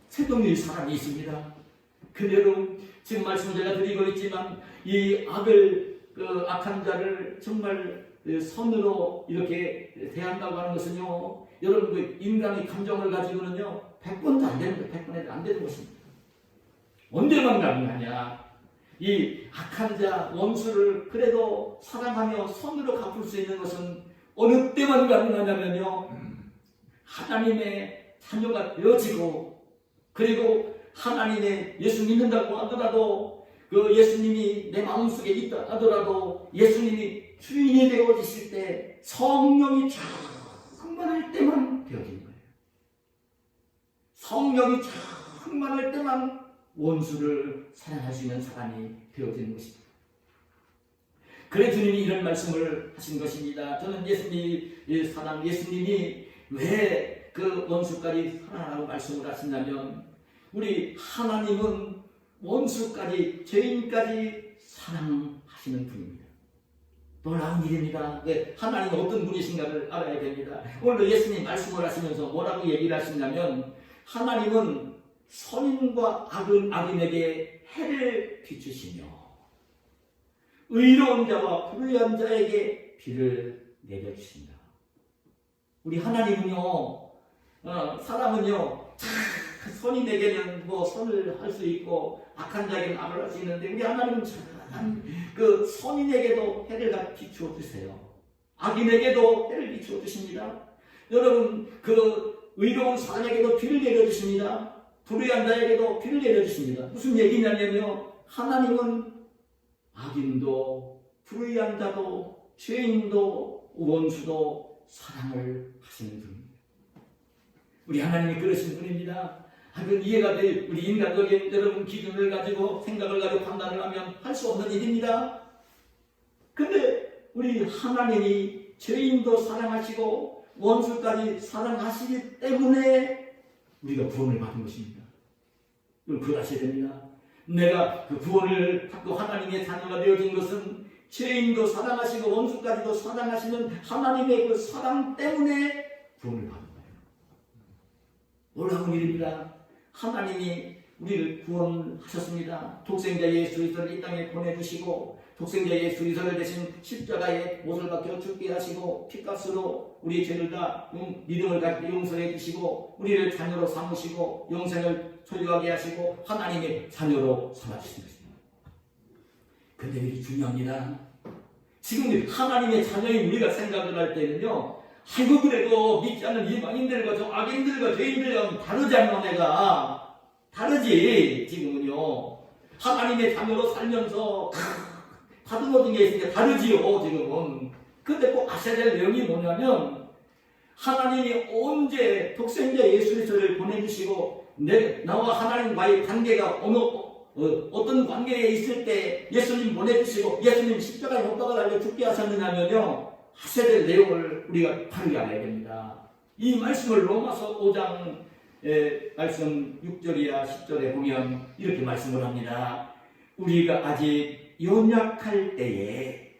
새동일 사람이 있습니다. 그대로 지금 말씀 제가 드리고 있지만 이 악한 자를 정말 선으로 이렇게 대한다고 하는 것은요, 여러분 그 인간의 감정을 가지고는요 100번도 안 되는 거예요. 100번에도 안 되는 것입니다. 언제만 가능하냐? 이 악한 자, 원수를 그래도 사랑하며 선으로 갚을 수 있는 것은 어느 때만 가능하냐면요, 하나님의 자녀가 되어지고, 그리고 하나님의 예수 믿는다고 하더라도, 그 예수님이 내 마음속에 있다 하더라도, 예수님이 주인이 되어지실 때 성령이 충만할 때만 되어지는 거예요. 성령이 충만할 때만 원수를 사랑할 수 있는 사람이 되어지는 것입니다. 그래 주님이 이런 말씀을 하신 것입니다. 저는 예수님이 왜 그 원수까지 사랑하라고 말씀을 하시냐면, 우리 하나님은 원수까지, 죄인까지 사랑하시는 분입니다. 놀라운 일입니다. 하나님은 어떤 분이신가를 알아야 됩니다. 오늘 예수님 말씀을 하시면서 뭐라고 얘기를 하시냐면, 하나님은 선인과 악인에게 해를 비추시며 의로운 자와 불의한 자에게 비를 내려주신다. 우리 하나님은요, 사람은요, 선인에게는 뭐 선을 할 수 있고 악한 자에게는 악을 할 수 있는데, 우리 하나님은 그 선인에게도 해를 비추어 주세요. 악인에게도 해를 비추어 주십니다. 여러분 그 의로운 사람에게도 비를 내려주십니다. 불의한 자에게도 비를 내려주십니다. 무슨 얘기냐면요, 하나님은 악인도 불의한 자도 죄인도 원수도 사랑을 하시는 분입니다. 우리 하나님이 그러신 분입니다. 그건 이해가 될 우리 인간적인 여러분 기준을 가지고 생각을 가지고 판단을 하면 할 수 없는 일입니다. 근데 우리 하나님이 죄인도 사랑하시고 원수까지 사랑하시기 때문에 우리가 구원을 받은 것입니다. 이걸 그러셔야 됩니다. 내가 그 구원을 받고 하나님의 자녀가 되어진 것은 죄인도 사랑하시고 원수까지도 사랑하시는 하나님의 그 사랑 때문에 구원을 받은 것입니다. 놀라운 일입니다. 하나님이 우리를 구원하셨습니다. 독생자 예수 그리스도를 이 땅에 보내주시고 독생자 예수 그리스도를 대신 십자가에 못을 박혀 죽게 하시고 피값으로 우리의 죄를 다 믿음을 가지고 용서해 주시고 우리를 자녀로 삼으시고 영생을 소유하게 하시고 하나님의 자녀로 삼아주신 것입니다. 근데 이게 중요합니다. 지금 하나님의 자녀인 우리가 생각을 할 때는요, 아이고 그래도 믿지 않는 이방인들과 저 악인들과 죄인들과 다르지 않나 내가. 다르지 지금은요. 하나님의 자녀로 살면서 받은 것 중에 있으니까 다르지요 지금은. 근데 꼭 아셔야 될 내용이 뭐냐면 하나님이 언제 독생자 예수 그리스도를 보내주시고 나와 하나님과의 관계가 어떤 관계에 있을 때 예수님 보내주시고 예수님 십자가에 못 박아 달려 죽게 하셨느냐면요, 하셔야 될 내용을 우리가 바르게 알아야 됩니다. 이 말씀을 로마서 5장 말씀 6절이야 10절에 보면 이렇게 말씀을 합니다. 우리가 아직 연약할 때에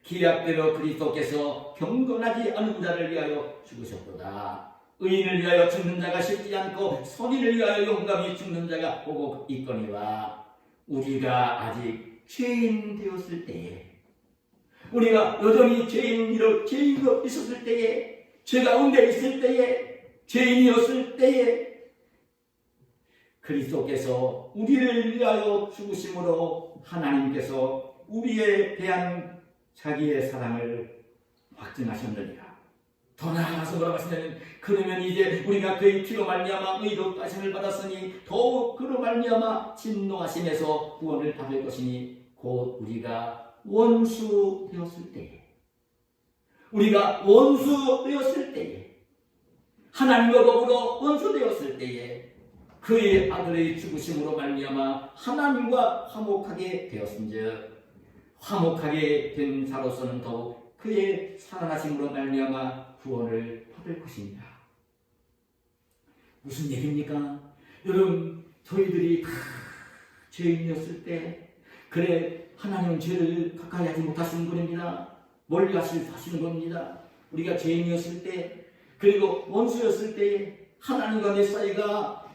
기약대로 그리스도께서 경건하지 않은 자를 위하여 죽으셨도다. 의인을 위하여 죽는 자가 쉽지 않고 선인을 위하여 용감히 죽는 자가 보고 있거니와 우리가 아직 죄인 되었을 때에, 우리가 여전히 죄인으로 있었을 때에, 죄 가운데 있을 때에, 죄인이었을 때에 그리스도께서 우리를 위하여 죽으심으로 하나님께서 우리에 대한 자기의 사랑을 확증하셨느니라. 더 나아가서 뭐라고 하시냐면 그러면 이제 우리가 그의 피로 말미암아 의로 따심을 받았으니 더욱 그로 말미암아 진노하심에서 구원을 받을 것이니 곧 우리가 원수 되었을 때에, 하나님과 더불어 원수 되었을 때에 그의 아들의 죽으심으로 말미암아 하나님과 화목하게 되었은즉 화목하게 된 자로서는 더욱 그의 살아나심으로 말미암아 구원을 받을 것입니다. 무슨 얘기입니까? 여러분, 저희들이 다 죄인이었을 때, 그래 하나님은 죄를 가까이 하지 못하시는 분입니다. 멀리 하시는 겁니다. 우리가 죄인이었을 때, 그리고 원수였을 때 하나님과 내 사이가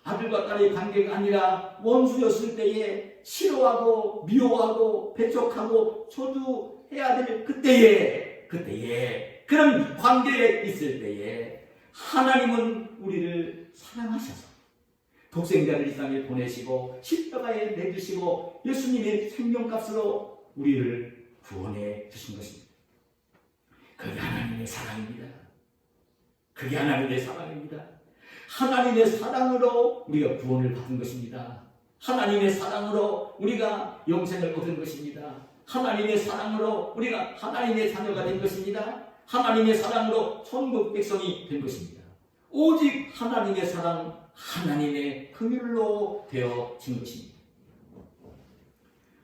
아들과 딸의 관계가 아니라 원수였을 때에 싫어하고 미워하고 배척하고 소주해야 될 그때에 그런 관계에 있을 때에 하나님은 우리를 사랑하셔서 독생자를 이 땅에 보내시고 십자가에 내주시고 예수님의 생명값으로 우리를 구원해 주신 것입니다. 그게 하나님의 사랑입니다. 하나님의 사랑으로 우리가 구원을 받은 것입니다. 하나님의 사랑으로 우리가 영생을 얻은 것입니다. 하나님의 사랑으로 우리가 하나님의 자녀가 된 것입니다. 하나님의 사랑으로 천국 백성이 된 것입니다. 오직 하나님의 사랑, 하나님의 긍휼로 되어진 것입니다.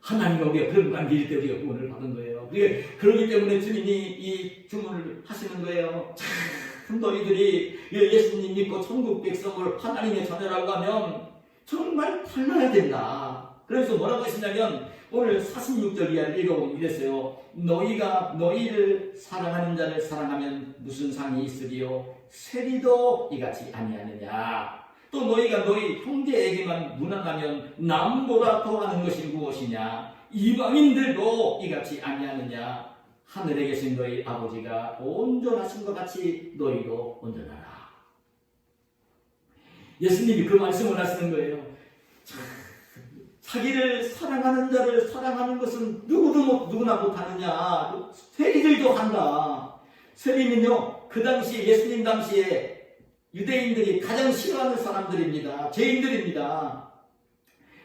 하나님과 우리가 그런 관계일 때 우리가 구원을 받은 거예요. 그렇기 때문에 주님이 이 주문을 하시는 거예요. 참 너희들이 예수님 믿고 천국 백성을 하나님의 자녀라고 하면 정말 달라야 된다. 그래서 뭐라고 하시냐면 오늘 46절 이하를 읽어보면 이랬어요. 너희가 너희를 사랑하는 자를 사랑하면 무슨 상이 있으리요? 세리도 이같이 아니하느냐? 또 너희가 너희 형제에게만 무난하면 남보다 더하는 것이 무엇이냐? 이방인들도 이같이 아니하느냐? 하늘에 계신 너희 아버지가 온전하신 것 같이 너희도 온전하라. 예수님이 그 말씀을 하시는 거예요. 자기를 사랑하는 자를 사랑하는 것은 누구나 못하느냐? 세리들도 한다. 세리는요, 그 당시 예수님 당시에 유대인들이 가장 싫어하는 사람들입니다. 죄인들입니다.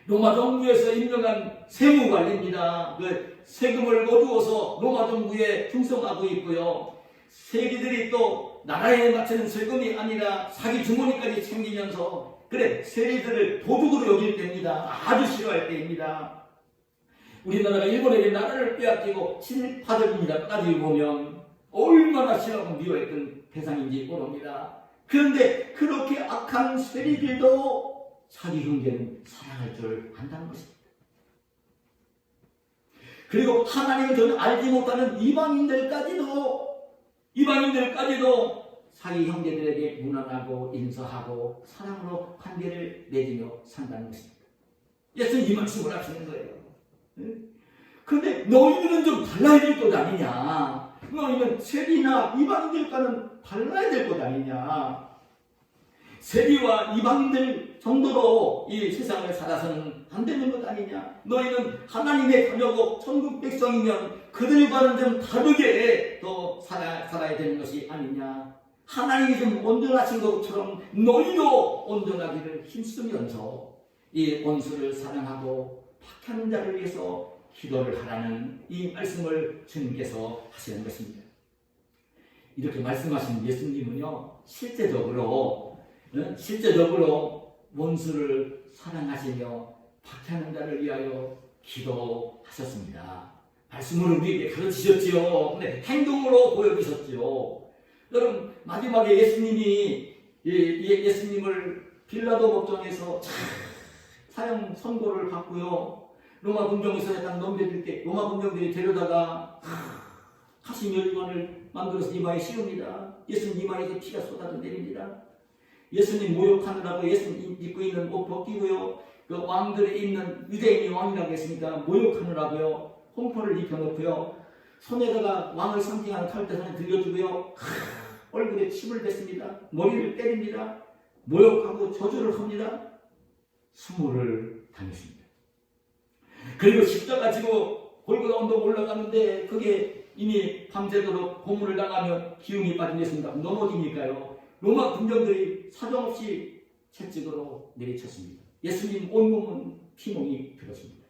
로마 정부에서 임명한 세무관리입니다. 그 세금을 거두어서 로마 정부에 충성하고 있고요. 세리들이 또 나라에 바치는 세금이 아니라 자기 주머니까지 챙기면서 세리들을 도둑으로 여길 때입니다. 아주 싫어할 때입니다. 우리나라가 일본에게 나라를 빼앗기고 친일파들입니다. 따지고 보면 얼마나 싫어하고 미워했던 대상인지 모릅니다. 그런데 그렇게 악한 세리들도 자기 형제는 사랑할 줄 안다는 것입니다. 그리고 하나님을 전혀 알지 못하는 이방인들까지도 이방인들까지도 사위 형제들에게 무난하고 인사하고 사랑으로 관계를 맺으며 산다는 것입니다. 예수님 이 말씀을 하시는 거예요. 그런데 너희들은 좀 달라야 될 것 아니냐. 너희는 세리나 이방인들과는 달라야 될 것 아니냐. 세리와 이방인들 정도로 이 세상을 살아서는 안 되는 것 아니냐. 너희는 하나님의 자녀고 천국 백성이면 그들과는 좀 다르게 또 살아야 되는 것이 아니냐. 하나님이 좀 온전하신 것처럼 너희도 온전하기를 힘쓰면서 이 원수를 사랑하고 박해하는 자를 위해서 기도를 하라는 이 말씀을 주님께서 하시는 것입니다. 이렇게 말씀하신 예수님은요, 실제적으로 원수를 사랑하시며 박해하는 자를 위하여 기도하셨습니다. 말씀으로 우리에게 가르치셨지요. 근데 행동으로 보여주셨지요. 여러분, 마지막에 예수님을 빌라도 법정에서 사형 선고를 받고요. 로마 군병에서 딱 넘겨줄 때 로마 군병들이 데려다가 가시면류관을 만들어서 이마에 씌웁니다. 예수님 이마에서 피가 쏟아져 내립니다. 예수님 모욕하느라고 예수님 입고 있는 옷 벗기고요. 그 왕들이 입는 유대인이 왕이라고 했으니까 모욕하느라고요. 홍포를 입혀놓고요. 손에다가 왕을 상징하는 칼대상을 들려주고요. 얼굴에 침을 뱉습니다. 머리를 때립니다. 모욕하고 저주를 합니다. 수모를 당했습니다. 그리고 십자가 지고 골고다 언덕 올라가는데 그게 이미 밤새도록 고문을 당하며 기운이 빠진 예수님과 넘어지니까요. 로마 군병들이 사정없이 채찍으로 내리쳤습니다. 예수님 온몸은 피멍이 들었습니다.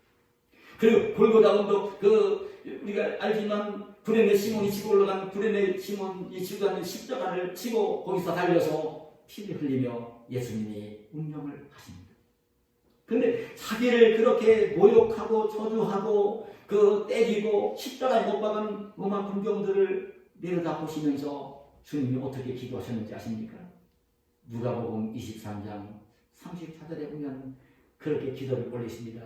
그리고 골고다 언덕 우리가 알지만 구레네 시몬이 치고 올라간 구레네 시몬이 치고 가는 십자가를 치고 거기서 달려서 피를 흘리며 예수님이 운명을 하십니다. 그런데 자기를 그렇게 모욕하고 저주하고 때리고 십자가에 못 박은 로마 군병들을 내려다 보시면서 주님이 어떻게 기도하셨는지 아십니까? 누가복음 23장 34절에 보면 그렇게 기도를 올리십니다.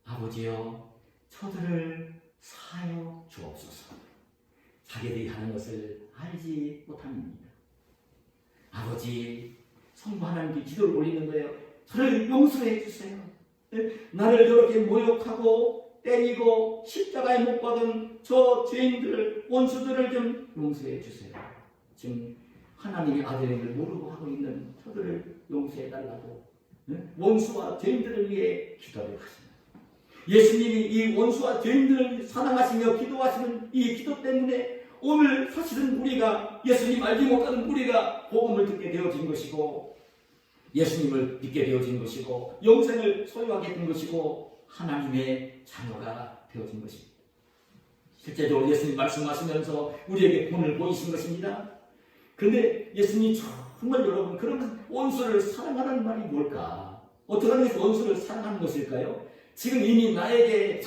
아버지여, 저들을 사하여 주옵소서. 자기들이 하는 것을 알지 못함입니다. 아버지, 성부 하나님께 기도를 올리는 거예요. 저를 용서해 주세요. 나를 저렇게 모욕하고 때리고 십자가에 못 박은 저 죄인들, 원수들을 좀 용서해 주세요. 지금 하나님의 아들임을 모르고 하고 있는 저들을 용서해 달라고 원수와 죄인들을 위해 기도를 하십니다. 예수님이 이 원수와 죄인들을 사랑하시며 기도하시는 이 기도 때문에 오늘 사실은 우리가 예수님 알지 못하는 우리가 복음을 듣게 되어진 것이고 예수님을 믿게 되어진 것이고 영생을 소유하게 된 것이고 하나님의 자녀가 되어진 것입니다. 실제적으로 예수님 말씀하시면서 우리에게 본을 보이신 것입니다. 그런데 예수님이 정말 여러분, 그러면 원수를 사랑하라는 말이 뭘까? 어떻게 하는 것이 원수를 사랑하는 것일까요? 지금 이미 나에게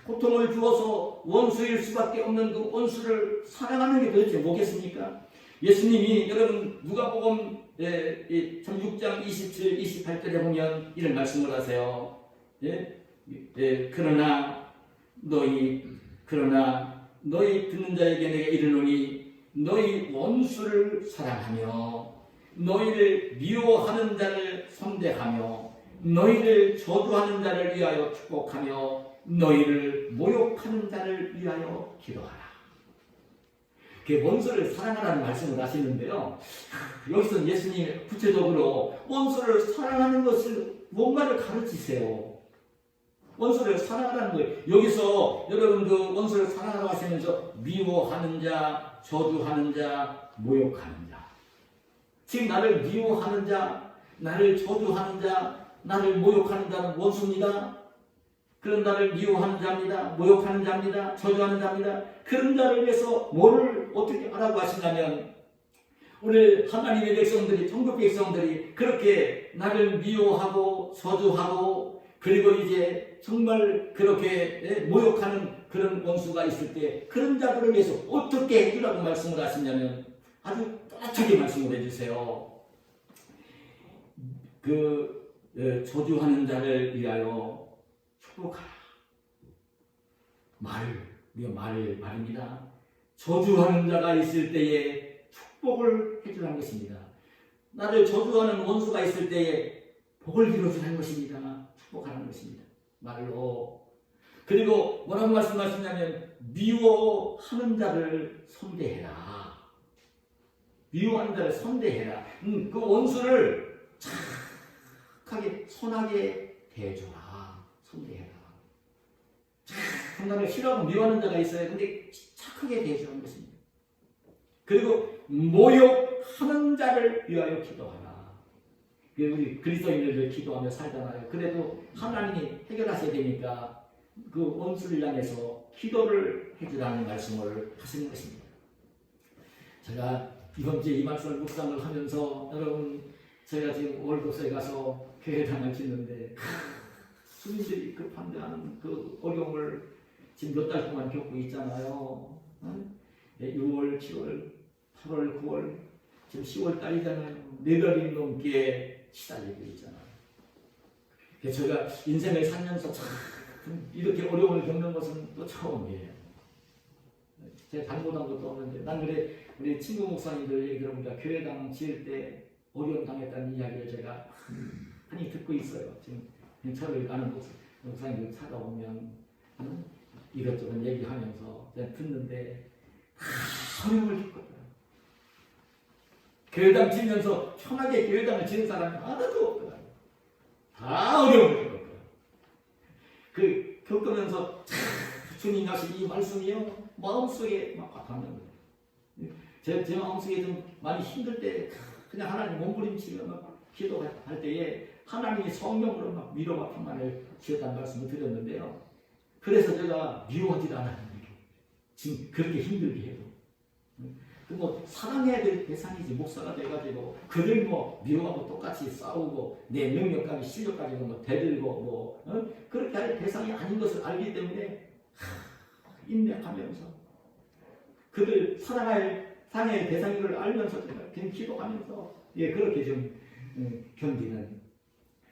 고통을 주어서 원수일 수밖에 없는 그 원수를 사랑하는 게 도대체 뭐겠습니까? 예수님이 여러분 누가복음 6장 27, 28절에 보면 이런 말씀을 하세요. 그러나 너희 듣는 자에게 내가 이르노니 너희 원수를 사랑하며 너희를 미워하는 자를 선대하며 너희를 저주하는 자를 위하여 축복하며 너희를 모욕하는 자를 위하여 기도하라. 그게 원수를 사랑하라는 말씀을 하시는데요. 여기서 예수님이 구체적으로 원수를 사랑하는 것을 뭔가를 가르치세요. 원수를 사랑하라는 거예요. 여기서 여러분 그 원수를 사랑하라고 하시면서 미워하는 자, 저주하는 자, 모욕하는 자. 지금 나를 미워하는 자, 나를 저주하는 자, 나를 모욕하는 자는 원수입니다. 그런 자를 미워하는 자입니다. 모욕하는 자입니다. 저주하는 자입니다. 그런 자를 위해서 뭐를 어떻게 하라고 하시냐면 오늘 하나님의 백성들이, 천국 백성들이 그렇게 나를 미워하고 저주하고 그리고 이제 정말 그렇게 모욕하는 그런 원수가 있을 때 그런 자들을 위해서 어떻게 해주라고 말씀을 하시냐면 아주 또렷하게 말씀을 해주세요. 저주하는 자를 위하여 축복하라. 말입니다. 저주하는 자가 있을 때에 축복을 해주라는 것입니다. 나를 저주하는 원수가 있을 때에 복을 빌어주라는 것입니다. 축복하는 것입니다. 말로. 그리고 뭐라고 말씀하시냐면 미워하는 자를 선대해라. 미워하는 자를 선대해라. 그 원수를 착하게 선하게 대해줘라. 선대해라. 상당히 싫어하고 미워하는 자가 있어요. 근데 착하게 대해주는 것입니다. 그리고 모욕하는 자를 위하여 기도하라. 우리 그리스도인들을 기도하며 살잖아요. 그래도 하나님이 해결하셔야 되니까 그 원수를 향해서 기도를 해주라는 말씀을 하시는 것입니다. 제가 이번 주에 이 말씀을 묵상을 하면서 여러분 제가 지금 월급소에 가서 교회당을 짓는데 수민들이 그 반대하는 그 어려움을 지금 몇 달 동안 겪고 있잖아요. 6월, 7월, 8월, 9월, 지금 10월 달이잖아요. 4달이 넘게 시달리고 있잖아요. 그래서 제가 인생을 살면서 참 이렇게 어려움을 겪는 것은 또 처음이에요. 제가 잘못한 것도 없는데 난 그래 우리 친구 목사님들 얘기 들어보니까 교회당 지을 때 어려움 당했다는 이야기를 제가 많이 듣고 있어요. 지금 저를 아는 목사님들 찾아오면 이것저것 얘기하면서 제가 듣는데 어려움을 겪었더라고요. 교회당 지면서 편하게 교회당을 지는 사람이 하나도 없더라고요. 다 어려움을 겪었어요. 그 겪으면서 주님 하신 이 말씀이요 마음속에 막 박하는 거예요. 제 마음속에 좀 많이 힘들 때 그냥 하나님 몸부림치며 막 기도할 때에 하나님이 성령으로 막 위로와 평안을 주셨다는 말씀을 드렸는데요. 그래서 제가 미워하지 않아요. 지금 그렇게 힘들게 해도. 뭐 사랑해야 될 대상이지 목사가 돼가지고 그들 뭐 미워하고 똑같이 싸우고 내 능력까지 실력까지 뭐 대들고 그렇게 할 대상이 아닌 것을 알기 때문에 인내하면서 그들 사랑할 대상인 걸 알면서 제가 그냥 기도하면서 그렇게 좀 견디는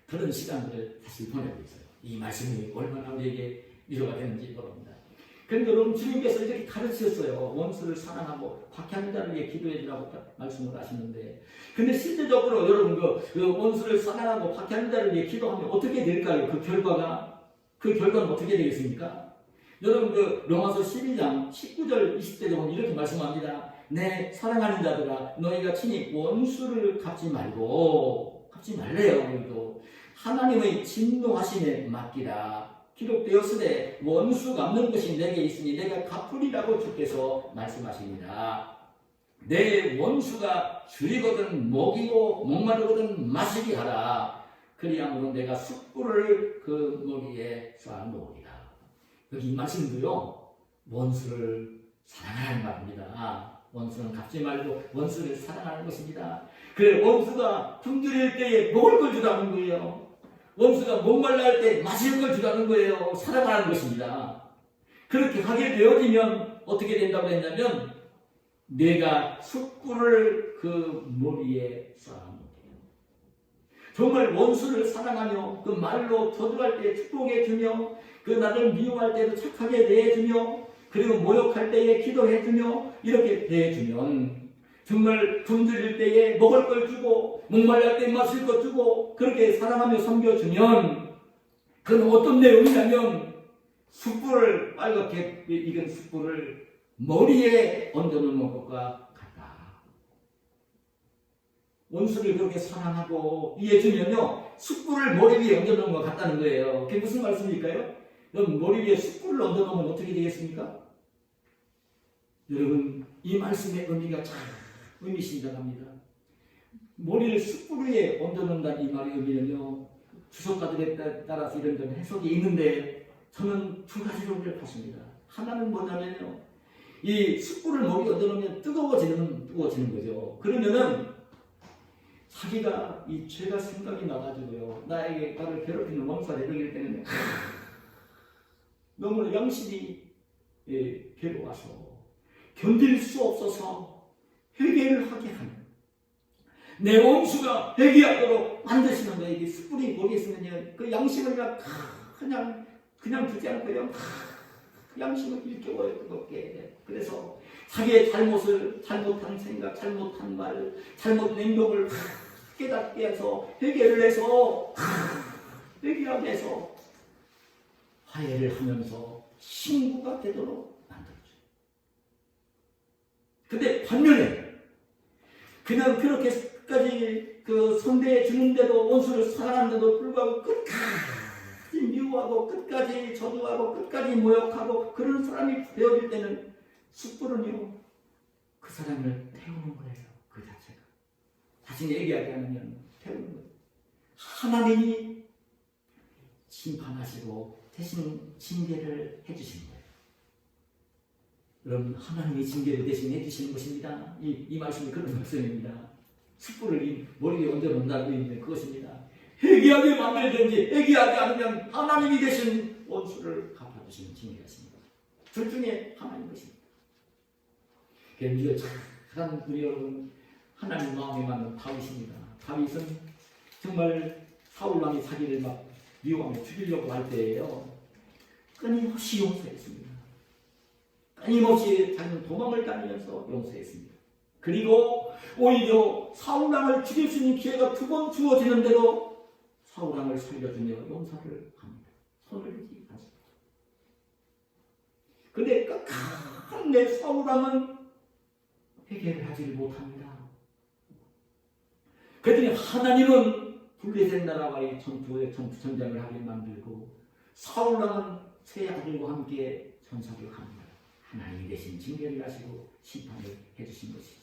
그런 시간들을 사실 보내고 있어요. 이 말씀이 얼마나 우리에게 위로가 되는지 모릅니다. 그런데 여러분 주님께서 이렇게 가르치셨어요. 원수를 사랑하고 박해하는 자를 위해 기도해 주라고 말씀을 하시는데 근데 실제적으로 여러분 그 원수를 사랑하고 박해하는 자를 위해 기도하면 어떻게 될까요? 그 결과는 어떻게 되겠습니까? 여러분 그 로마서 12장 19절 20절에 보면 이렇게 말씀합니다. 내 사랑하는 자들아 너희가 친히 원수를 갚지 말래요. 너희도 하나님의 진노하심에 맡기라. 기록되었으되 원수 갚는 것이 내게 있으니 내가 갚으리라고 주께서 말씀하십니다. 내 원수가 줄이거든 먹이고 목마르거든 마시게 하라. 그리함으로 내가 숯불을 그 머리에 쌓아놓으리라. 여기 이 말씀도요 원수를 사랑하는 말입니다. 원수는 갚지 말고 원수를 사랑하는 것입니다. 그래 원수가 굶주릴 때에 먹을 걸 주라는 거예요. 원수가 목말라 할 때 마실 걸 주라는 거예요. 사랑하는 것입니다. 그렇게 하게 되어지면 어떻게 된다고 했냐면 내가 숯불을 그 머리에 쌓아놓게. 정말 원수를 사랑하며 그 말로 저주할 때 축복해 주며 그 나를 미워할 때도 착하게 대해주며 그리고 모욕할 때에 기도해 주며 이렇게 대해주면 정말 굶주릴 때에 먹을 걸 주고 목말랄 때 마실 것 주고 그렇게 사랑하며 섬겨주면 그건 어떤 내용이냐면 숯불을 빨갛게 익은 숯불을 머리에 얹어놓는 것과 같다. 원수를 그렇게 사랑하고 이해해주면요 숯불을 머리 위에 얹어놓는 것 같다는 거예요. 그게 무슨 말씀일까요? 여러분 머리 위에 숯불을 얹어놓으면 어떻게 되겠습니까? 여러분 이 말씀의 의미가 참 의미심장합니다. 머리를 숯불 위에 얹어놓는다는 이 말의 의미는요 주석가들에 따라서 이런 해석이 있는데 저는 두 가지로 봤습니다. 하나는 뭐냐면요 이 숯불을 머리에 얹어놓으면 뜨거워지는 거죠. 그러면은 자기가 이 죄가 생각이 나가지고요 나를 괴롭히는 원수가 되기 때문에 너무나 양심이 괴로워서 견딜 수 없어서 회개를 하게 하는 내 원수가 회개하도록 만드시는 거예요. 이게 숯불이 머리에 있으면 그 양심을 그냥 두지 않고요. 그 양심을 일깨워요. 뜨겁게. 그래서 자기의 잘못을, 잘못한 생각, 잘못한 말, 잘못된 행동을 깨닫게 해서 회개를 해서 회개하게 해서 화해를 하면서 친구가 되도록 만들어줘요. 근데 반면에 그냥 그렇게 끝까지 그 선대해 주는데도 원수를 사랑하는데도 불구하고 끝까지 미워하고 끝까지 저주하고 끝까지 모욕하고 그런 사람이 되어질 때는 숯불은요 그 사람을 태우는 거예요. 그 자체가 자신이 얘기하지 않으면 태우는 거예요. 하나님이 심판하시고 대신 징계를 해주시는 거예요. 여러분 하나님이 징계를 대신 해주시는 것입니다. 이 말씀이 그런 말씀입니다. 숯불을 이 머리에 얹어놓는다고 있는 그것입니다. 회개하게 만들든지 회개하지 않으면 하나님이 대신 원수를 갚아주시는 징계하십니다. 둘 중에 하나님 것입니다. 우리가 착한 우리 여러분 하나님 마음에 맞는 다윗입니다. 다윗은 정말 사울왕이 자기를 막 미워하며 죽이려고 할 때에요 끊임없이 용서했습니다. 끊임없이 자기는 도망을 다니면서 용서했습니다. 그리고 오히려 사울왕을 죽일 수 있는 기회가 2번 주어지는데도 사울왕을 살려주며 용서를 합니다. 손을 들지 않습니다. 그런데 끝내 사울왕은 회개를 하지 못합니다. 그랬더니 하나님은 블레셋 나라와의 전쟁을 하게 만들고 사울왕은 세 아들과 함께 전사를 합니다. 하나님이 대신 징계를 하시고 심판을 해주신 것이죠.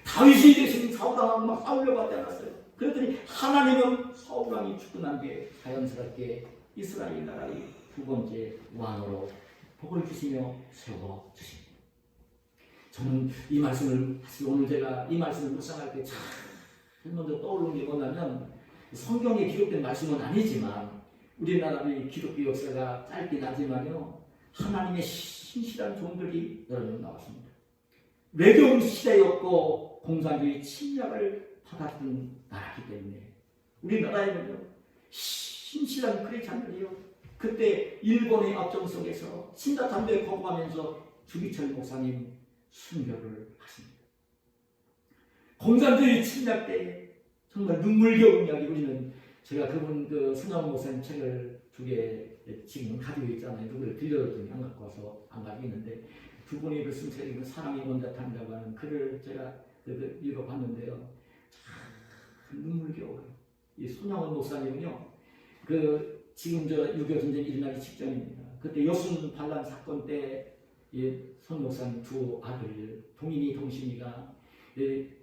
다윗이 대신 사울왕하고 막 싸우려고 하지 않았어요. 그랬더니 하나님은 사울왕이 죽고 난 뒤에 자연스럽게 이스라엘 나라의 2번째 왕으로 복을 주시며 세워주십니다. 저는 이 말씀을 사실 오늘 제가 이 말씀을 묵상할 때 참 먼저 떠오르는 게 뭐냐면 성경에 기록된 말씀은 아니지만 우리나라의 기독교 역사가 짧긴 하지만요 하나님의 신실한 종들이 여러 명 나왔습니다. 외경 시대였고 공산주의 침략을 받았던 나라이기 때문에 우리나라에는요 신실한 크리스찬들이요 그때 일본의 앞정석에서 신자탐대에 거부하면서 주기철 목사님 순교를 하십니다. 공산주의 침략 때 정말 눈물겨운 이야기 우리는 제가 그분 그 손양원 목사님 책을 2개 지금 가지고 있잖아요. 누구를 빌려줬더니 안 갖고 와서 안 가지고 있는데 두 분이 그 쓴 책이 사람이 먼저 탄다고 하는 글을 제가 읽어봤는데요. 참 눈물겨워요. 이 손양원 목사님은요. 그 지금 저 6.25 전쟁이 일어나기 직전입니다. 그때 여순 반란 사건 때 손 목사님 2 아들 동인이 동신이가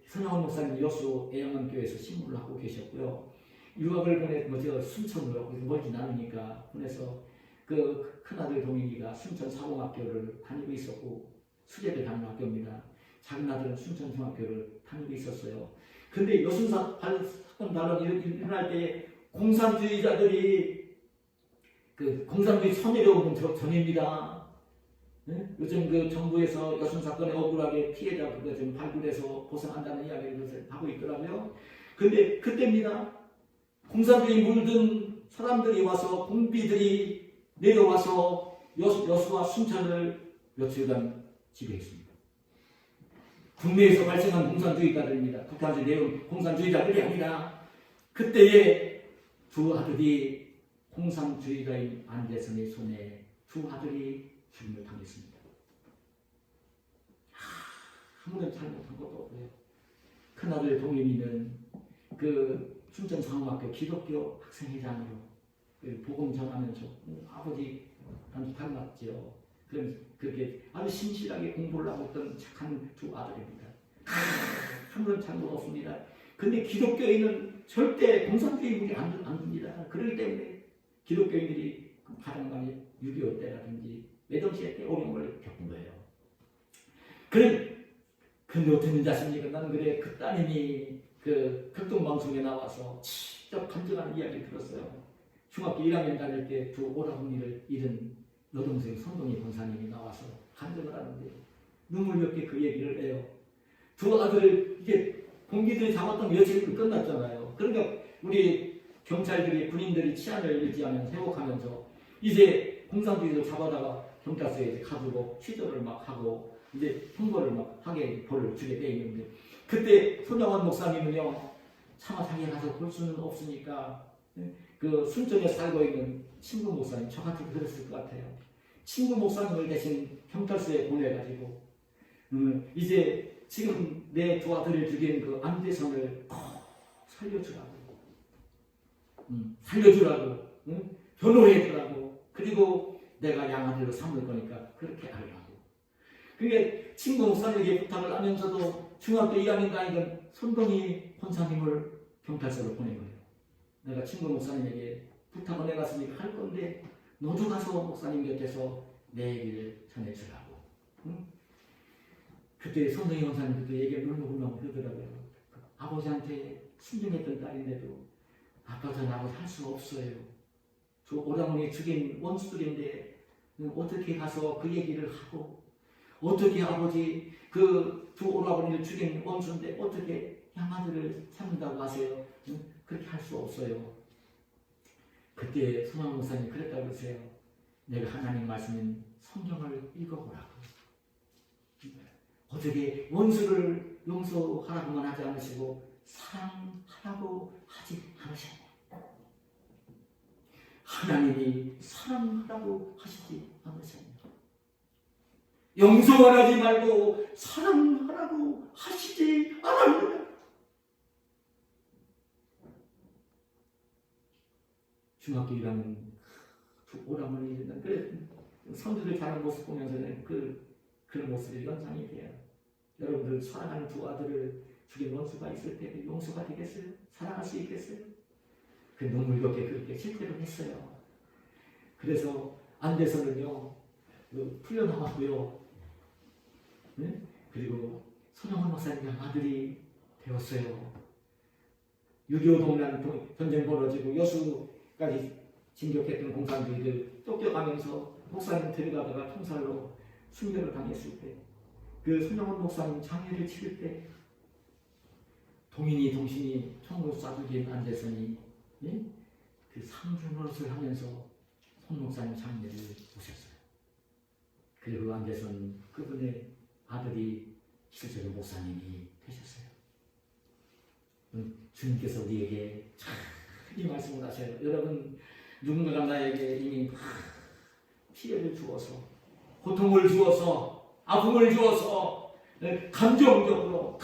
손양원 목사님 여수 애양원교회에서 신문을 하고 계셨고요. 유학을 보내 순천으로 멀진 않으니까 보내서 그 큰아들 동인이가 순천 사공학교를 다니고 있었고 수제를 다니는 학교입니다. 작은 아들은 순천 중학교를 다니고 있었어요. 근데 여순 사건 반란이 일어날 때 공산주의자들이 그 공산주의 선의로운 전입니다. 네? 요즘 그 정부에서 여순 사건에 억울하게 피해자가 좀 발굴해서 보상한다는 이야기를 하고 있더라고요. 근데 그때입니다. 공산주의 물든 사람들이 와서 공비들이 내려와서 여수와 순천을 며칠간 지배했습니다. 국내에서 발생한 공산주의자들입니다. 북한에서 내온 공산주의자들이 아니라 그때의 2 아들이 공산주의자인 안대선의 손에 2 아들이 죽음을 당했습니다. 아무런 잘못한 것도 없고요. 큰아들 동인이는 그 순천상호학교 기독교 학생회장으로 복음 전하면서 아버지 닮았죠. 그렇게 아주 신실하게 공부를 하고 있던 착한 2 아들입니다. 아무런 잘못 없습니다. 근데 기독교인은 절대 공산주의 무리 안 둡니다. 그렇기 때문에 기독교인들이 가장 많이 6.25 때라든지 매동시대 때 어려움을 겪은 거예요. 근데 어떻게 된지 아십니까? 나는 그래 그 따님이 그 극동방송에 나와서 직접 간증하는 이야기를 들었어요. 중학교 1학년 다닐 때 2 오라버니를 잃은 여동생 선동희 권사님이 나와서 간증을 하는데 눈물겹게 그 얘기를 해요. 2 아들을 이게 공기들이 잡았던 며칠 끝났잖아요. 그러니까 우리 경찰들이 군인들이 치안을 유지하면서 회복하면서 이제 공산주의를 잡아다가 경찰서에 가지고 취조를 막 하고 이제 형벌을 막 하게 벌을 주게 돼 있는데 그때 손영원 목사님은요 차마 자기가 가서 볼 수는 없으니까 그 순천에 살고 있는 친구 목사님 저한테 그랬을 것 같아요. 친구 목사님을 대신 경찰서에 보내가지고 이제 지금 내 두 아들을 죽인 그 안대선을 꼭 살려주라고 변호해주라고 그리고 내가 양아들로 삼을 거니까 그렇게 하려고. 그게 친구 목사님에게 부탁을 하면서도 중학교 2학년 다니던 손동희 권사님을 경찰서로 보낸 거예요. 내가 친구 목사님에게 부탁을 해갔으니까 할 건데 너도 가서 목사님 곁에서 내 얘기를 전해주라고. 그때 손동희 권사님 그때 얘기를 울먹울먹 그러더라고요. 아버지한테 순종했던 딸인데도 아빠 전 아버지 할 수 없어요. 저 오라버니 죽인 원수들인데 어떻게 가서 그 얘기를 하고 어떻게 아버지 그 두 오라버니를 죽인 원수인데 어떻게 양아들을 참는다고 하세요? 그렇게 할 수 없어요. 그때 손영원 목사님이 그랬다고 그러세요. 내가 하나님 말씀인 성경을 읽어보라고. 어떻게 원수를 용서하라고만 하지 않으시고 사랑하라고 하지 않으셨냐. 하나님이 사랑하라고 하시지 않으셨냐. 용서만 하지 말고 사랑하라고 하시지 않았느냐. 중학교 1학년 오라버니 그래 선두들 자란 모습 보면서는 그런 모습이 연상이 돼요. 여러분들 사랑하는 두 아들을 죽인 원수가 있을 때 용서가 되겠어요? 사랑할 수 있겠어요? 그 눈물겹게 그렇게 실제로 했어요. 그래서 안대선은요 풀려나왔고요. 네? 그리고 손영원 목사님 아들이 되었어요. 6.25 동란 전쟁 벌어지고 여수까지 진격했던 공산주의들 쫓겨가면서 목사님 데려가다가 총살로 순교를 당했을 때 그 손영원 목사님 장례를 치를 때 동인이 동신이 총으로 쏴죽인 안대선이 예? 그 상주노릇을 하면서 손 목사님 장례를 보셨어요. 그리고 안대선 그분의 아들이 실제로 목사님이 되셨어요. 주님께서 우리에게 참 이 말씀을 하셔요. 여러분 누군가가 나에게 이미 피해를 주어서 고통을 주어서 아픔을 주어서 감정적으로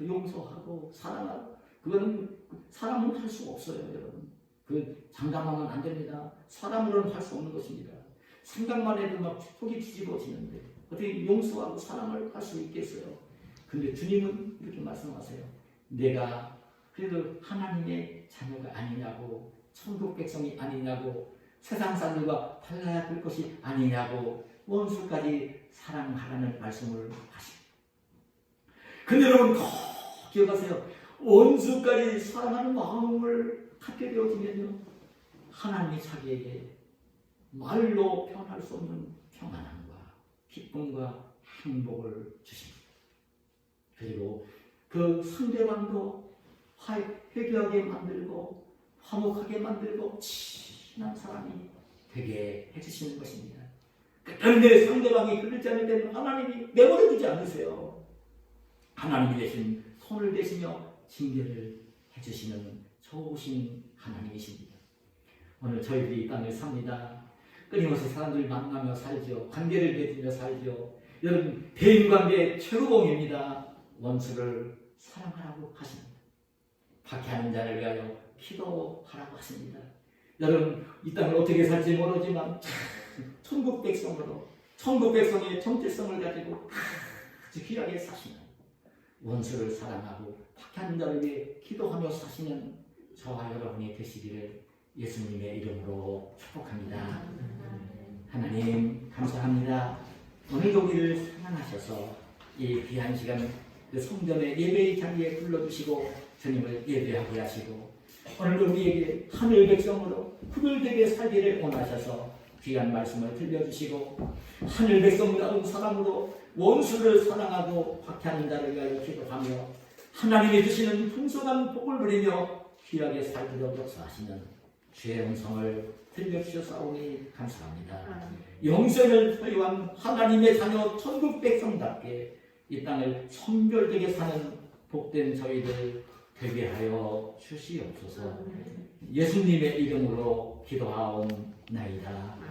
용서하고 사랑하고 그거는 사람은 할 수 없어요. 여러분 그 장담하면 안 됩니다. 사람으로는 할 수 없는 것입니다. 생각만 해도 막 속이 뒤집어지는데 어떻게 용서하고 사랑을 할 수 있겠어요? 근데 주님은 이렇게 말씀하세요. 내가 그래도 하나님의 자녀가 아니냐고 천국 백성이 아니냐고 세상 사람들과 달라야 될 것이 아니냐고 원수까지 사랑하라는 말씀을 하십니다. 근데 여러분 꼭 기억하세요. 원수까지 사랑하는 마음을 갖게 되어지면요 하나님이 자기에게 말로 표현할 수 없는 평안함과 기쁨과 행복을 주십니다. 그리고 그 상대방도 회개하게 만들고 화목하게 만들고 친한 사람이 되게 해주시는 것입니다. 그런데 상대방이 그렇지 않을 때는 하나님이 내버려두지 않으세요. 하나님이 대신 손을 대시며 징계를 해주시는 좋으신 하나님이십니다. 오늘 저희들이 이 땅을 삽니다. 끊임없이 사람들 만나며 살죠. 관계를 맺으며 살죠. 여러분 대인관계 최고봉입니다. 원수를 사랑하라고 하십니다. 박해하는 자를 위하여 기도하라고 하십니다. 여러분 이 땅을 어떻게 살지 모르지만 천국 백성으로 천국 백성의 정체성을 가지고 아주 귀하게 사시는 원수를 사랑하고 박해하는 자를 위해 기도하며 사시는 저와 여러분이 되시기를 예수님의 이름으로 축복합니다. 하나님 감사합니다. 오늘도 우리를 사랑하셔서 이 귀한 시간 그 성전의 예배의 자리에 불러주시고 주님을 예배하게 하시고 오늘도 우리에게 하늘 백성으로 구별되게 살기를 원하셔서 귀한 말씀을 들려주시고 하늘 백성다운 사랑으로 원수를 사랑하고 박해하는 자를 위하여 기도하며 하나님이 주시는 풍성한 복을 누리며 귀하게 살도록 역사하시는 주의 음성을 들려주셔서오니 감사합니다. 아멘. 영생을 소유한 하나님의 자녀 천국 백성답게 이 땅을 성결되게 사는 복된 저희들 되게 하여 주시옵소서. 예수님의 이름으로 기도하옵나이다.